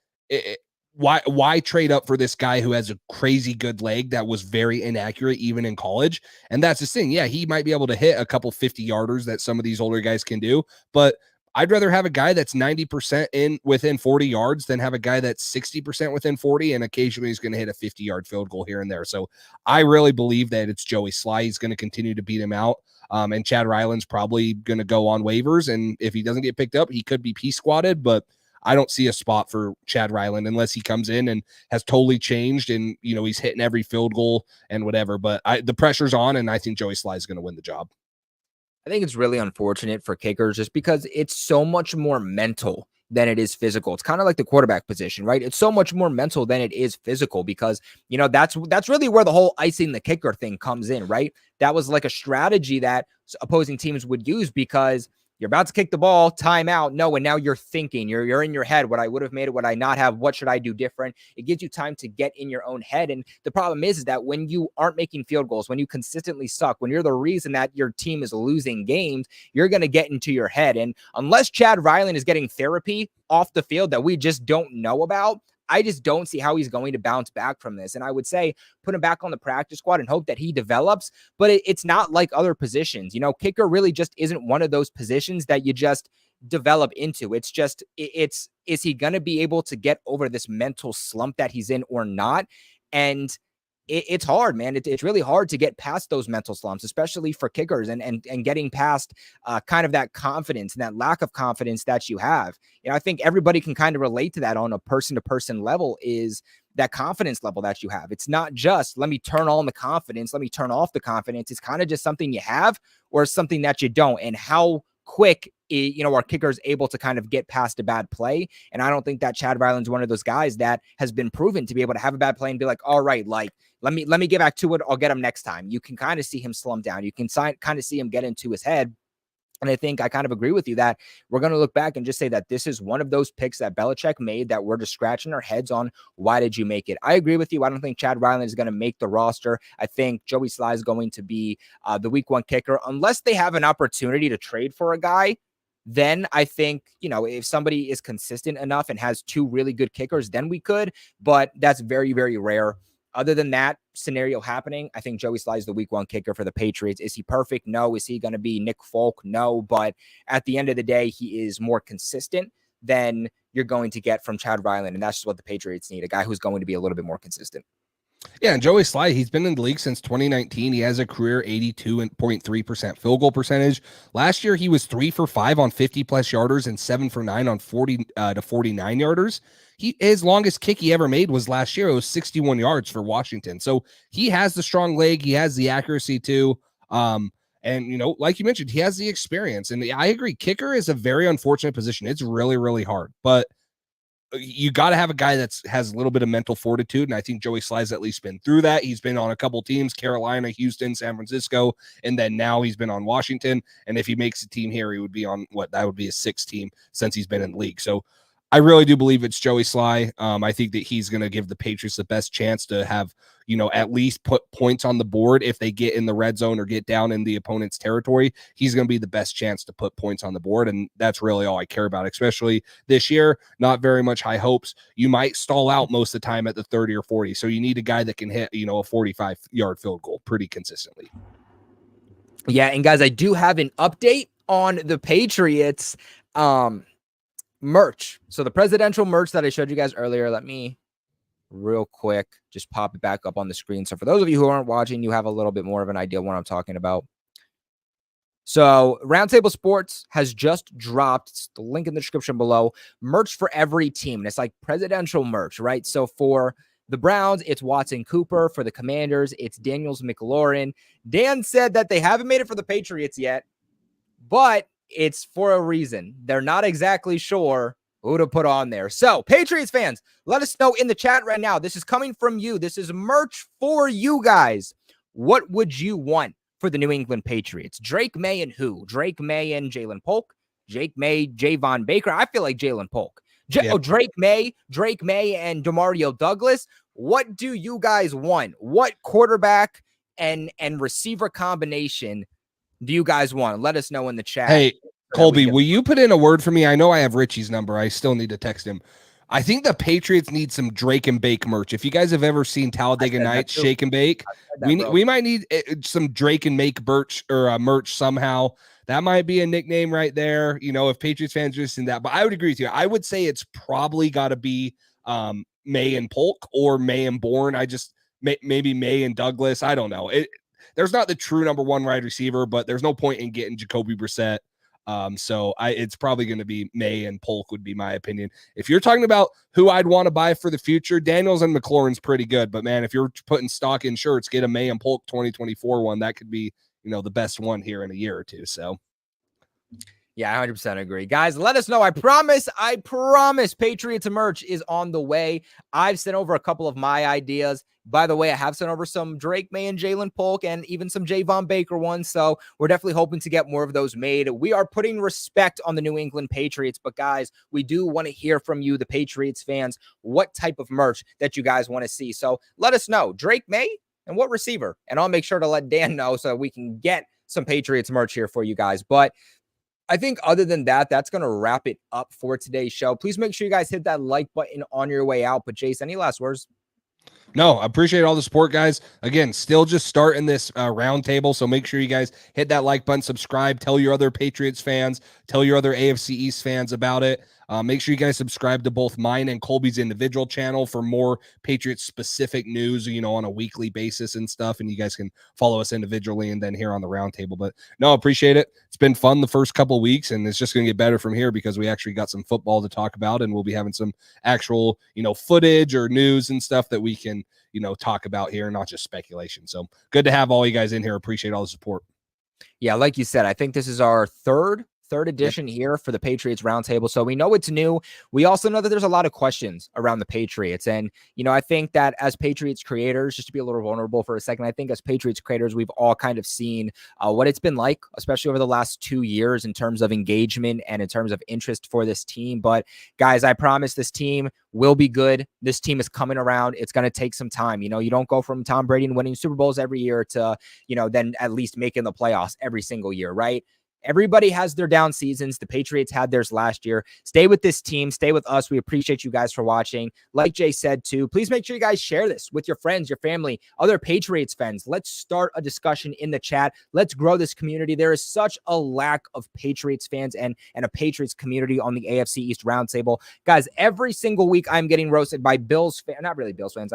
why trade up for this guy who has a crazy good leg that was very inaccurate even in college? And that's the thing. Yeah, he might be able to hit a couple 50-yarders that some of these older guys can do, but I'd rather have a guy that's 90% in within 40 yards than have a guy that's 60% within 40, and occasionally he's going to hit a 50-yard field goal here and there. So I really believe that it's Joey Sly. He's going to continue to beat him out. And Chad Ryland's probably going to go on waivers. And if he doesn't get picked up, he could be P-squatted, but I don't see a spot for Chad Ryland unless he comes in and has totally changed and, you know, he's hitting every field goal and whatever. But the pressure's on, and I think Joey Sly is going to win the job. I think it's really unfortunate for kickers just because it's so much more mental than it is physical. It's kind of like the quarterback position, right? It's so much more mental than it is physical because, you know, that's really where the whole icing the kicker thing comes in, right? That was like a strategy that opposing teams would use because you're about to kick the ball, timeout. No, and now you're thinking, you're in your head. What I would have made it, would I not have? What should I do different? It gives you time to get in your own head. And the problem is that when you aren't making field goals, when you consistently suck, when you're the reason that your team is losing games, you're going to get into your head. And unless Chad Ryland is getting therapy off the field that we just don't know about, I just don't see how he's going to bounce back from this. And I would say put him back on the practice squad and hope that he develops, but it's not like other positions. You know, kicker really just isn't one of those positions that you just develop into. It's just, is he going to be able to get over this mental slump that he's in or not? And it's hard, man. It's really hard to get past those mental slumps, especially for kickers and getting past kind of that confidence and that lack of confidence that you have. You know, I think everybody can kind of relate to that on a person-to-person level, is that confidence level that you have. It's not just, let me turn on the confidence, let me turn off the confidence. It's kind of just something you have or something that you don't. And how quick, you know, our kickers able to kind of get past a bad play. And I don't think that Chad Ryland's one of those guys that has been proven to be able to have a bad play and be like, all right, like, let me get back to it. I'll get him next time. You can kind of see him slump down. You can kind of see him get into his head. And I think I kind of agree with you that we're going to look back and just say that this is one of those picks that Belichick made that we're just scratching our heads on. Why did you make it? I agree with you. I don't think Chad Ryland is going to make the roster. I think Joey Sly is going to be the week one kicker unless they have an opportunity to trade for a guy. Then I think, you know, if somebody is consistent enough and has two really good kickers, then we could, but that's very, very rare. Other than that scenario happening, I think Joey Sly is the week one kicker for the Patriots. Is he perfect? No. Is he going to be Nick Folk? No. But at the end of the day, he is more consistent than you're going to get from Chad Ryland. And that's just what the Patriots need, a guy who's going to be a little bit more consistent. Yeah, and Joey Sly, he's been in the league since 2019. He has a career 82.3% field goal percentage. Last year, he was 3 for 5 on 50-plus yarders and 7 for 9 on 40 to 49 yarders. His longest kick he ever made was last year. It was 61 yards for Washington. So he has the strong leg. He has the accuracy too. And, you know, like you mentioned, he has the experience. And I agree, kicker is a very unfortunate position. It's really, really hard. But you got to have a guy that has a little bit of mental fortitude. And I think Joey Sly's at least been through that. He's been on a couple teams, Carolina, Houston, San Francisco, and then now he's been on Washington. And if he makes a team here, he would be on that would be a 6th team since he's been in the league. So I really do believe it's Joey Sly. I think that he's going to give the Patriots the best chance to have, you know, at least put points on the board. If they get in the red zone or get down in the opponent's territory, he's going to be the best chance to put points on the board. And that's really all I care about, especially this year. Not very much high hopes. You might stall out most of the time at the 30 or 40. So you need a guy that can hit, you know, a 45-yard field goal pretty consistently. Yeah. And guys, I do have an update on the Patriots merch. So the presidential merch that I showed you guys earlier, let me real quick just pop it back up on the screen. So for those of you who aren't watching, you have a little bit more of an idea of what I'm talking about. So Roundtable Sports has just dropped, it's the link in the description below, merch for every team. And it's like presidential merch, right? So for the Browns, it's Watson Cooper. For the Commanders, it's Daniels McLaurin. Dan said that they haven't made it for the Patriots yet, but it's for a reason. They're not exactly sure who to put on there. So, Patriots fans, let us know in the chat right now. This is coming from you. This is merch for you guys. What would you want for the New England Patriots? Drake May and who? Drake May and Jalen Polk, Jake May, Javon Baker. I feel like Jalen Polk. Drake May, and Demario Douglas. What do you guys want? What quarterback and receiver combination do you guys want? Let us know in the chat. Hey, Colby, will you put in a word for me? I know I have Richie's number. I still need to text him. I think the Patriots need some Drake and Bake merch. If you guys have ever seen Talladega Nights Shake and Bake, we might need some Drake and Make merch or merch somehow. That might be a nickname right there. You know, if Patriots fans are interested in that, but I would agree with you. I would say it's probably got to be May and Polk or May and Bourne. Maybe May and Douglas. I don't know. There's not the true number one wide receiver, but there's no point in getting Jacoby Brissett. So it's probably going to be May and Polk would be my opinion. If you're talking about who I'd want to buy for the future, Daniels and McLaurin's pretty good, but man, if you're putting stock in shirts, get a May and Polk 2024 one. That could be, the best one here in a year or two. So yeah, 100% agree. Guys, let us know. I promise Patriots merch is on the way. I've sent over a couple of my ideas. By the way, I have sent over some Drake May and Jalen Polk and even some Javon Baker ones. So we're definitely hoping to get more of those made. We are putting respect on the New England Patriots. But guys, we do want to hear from you, the Patriots fans, what type of merch that you guys want to see. So let us know. Drake May and what receiver? And I'll make sure to let Dan know so we can get some Patriots merch here for you guys. But I think other than that, that's going to wrap it up for today's show. Please make sure you guys hit that like button on your way out. But Jace, any last words? No, I appreciate all the support, guys. Again, still just starting this roundtable, so make sure you guys hit that like button, subscribe, tell your other Patriots fans, tell your other AFC East fans about it. Make sure you guys subscribe to both mine and Colby's individual channel for more Patriots-specific news, on a weekly basis and stuff, and you guys can follow us individually and then here on the roundtable. But no, appreciate it. It's been fun the first couple of weeks, and it's just going to get better from here because we actually got some football to talk about, and we'll be having some actual, footage or news and stuff that we can, talk about here, not just speculation. So good to have all you guys in here. Appreciate all the support. Yeah, like you said, I think this is our third edition here for the Patriots Roundtable. So we know it's new. We also know that there's a lot of questions around the Patriots. And, I think that as Patriots creators, just to be a little vulnerable for a second, I think as Patriots creators, we've all kind of seen what it's been like, especially over the last 2 years in terms of engagement and in terms of interest for this team. But guys, I promise this team will be good. This team is coming around. It's going to take some time. You don't go from Tom Brady and winning Super Bowls every year to, then at least making the playoffs every single year, right? Everybody has their down seasons. The Patriots had theirs last year. Stay with this team. Stay with us. We appreciate you guys for watching. Like Jay said, too, please make sure you guys share this with your friends, your family, other Patriots fans. Let's start a discussion in the chat. Let's grow this community. There is such a lack of Patriots fans and a Patriots community on the AFC East Roundtable. Guys, every single week I'm getting roasted by Bills fans. Not really Bills fans,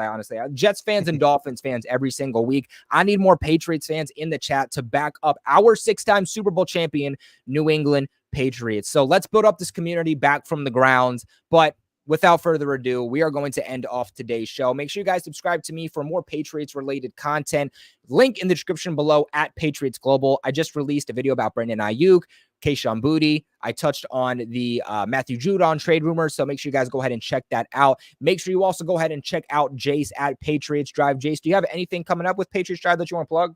Jets fans and Dolphins fans every single week. I need more Patriots fans in the chat to back up our 6-time Super Bowl champion New England Patriots. So let's build up this community back from the grounds. But without further ado, we are going to end off today's show. Make sure you guys subscribe to me for more Patriots-related content. Link in the description below at Patriots Global. I just released a video about Brandon Ayuk, Kayshon Boutte. I touched on the Matthew Judon trade rumors, so make sure you guys go ahead and check that out. Make sure you also go ahead and check out Jace at Patriots Drive. Jace, do you have anything coming up with Patriots Drive that you want to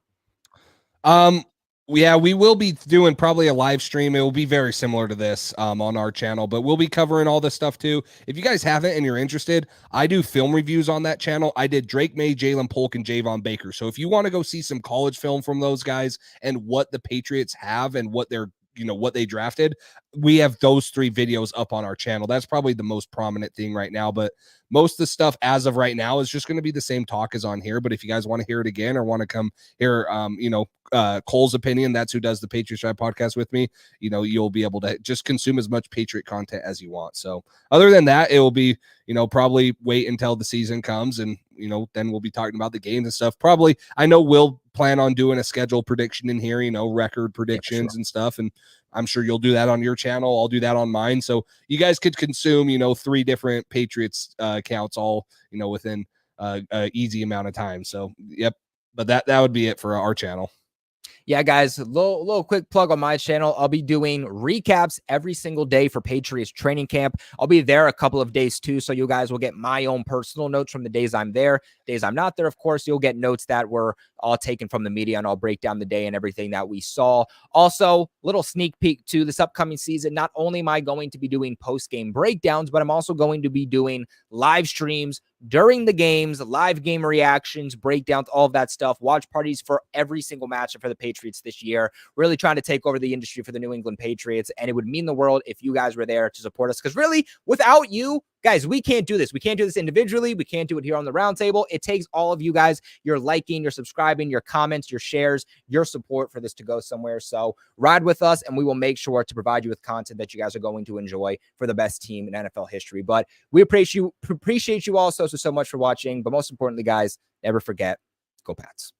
plug? Yeah, we will be doing probably a live stream. It will be very similar to this on our channel, but we'll be covering all this stuff too. If you guys haven't and you're interested, I do film reviews on that channel. I did Drake May, Jalen Polk, and Javon Baker. So if you want to go see some college film from those guys and what the Patriots have and what they're what they drafted, we have those 3 videos up on our channel. That's probably the most prominent thing right now, but most of the stuff as of right now is just going to be the same talk as on here. But if you guys want to hear it again or want to come hear, Cole's opinion, that's who does the Patriots Drive podcast with me, you'll be able to just consume as much Patriot content as you want. So other than that, it will be, probably wait until the season comes and, then we'll be talking about the games and stuff. Probably, I know we'll plan on doing a schedule prediction in here, record predictions and stuff. And I'm sure you'll do that on your channel. I'll do that on mine. So you guys could consume, 3 different Patriots accounts all, within a easy amount of time. So, yep. But that would be it for our channel. Yeah, guys, little quick plug on my channel. I'll be doing recaps every single day for Patriots training camp. I'll be there a couple of days too, so you guys will get my own personal notes from the days I'm there. Days I'm not there, of course, you'll get notes that were all taken from the media, and I'll break down the day and everything that we saw. Also, little sneak peek to this upcoming season. Not only am I going to be doing post-game breakdowns, but I'm also going to be doing live streams during the games, live game reactions, breakdowns, all of that stuff, watch parties for every single matchup for the Patriots this year. Really trying to take over the industry for the New England Patriots. And it would mean the world if you guys were there to support us. Because really, without you, guys, we can't do this. We can't do this individually. We can't do it here on the Roundtable. It takes all of you guys, your liking, your subscribing, your comments, your shares, your support for this to go somewhere. So ride with us, and we will make sure to provide you with content that you guys are going to enjoy for the best team in NFL history. But we appreciate you all so much for watching. But most importantly, guys, never forget, go Pats.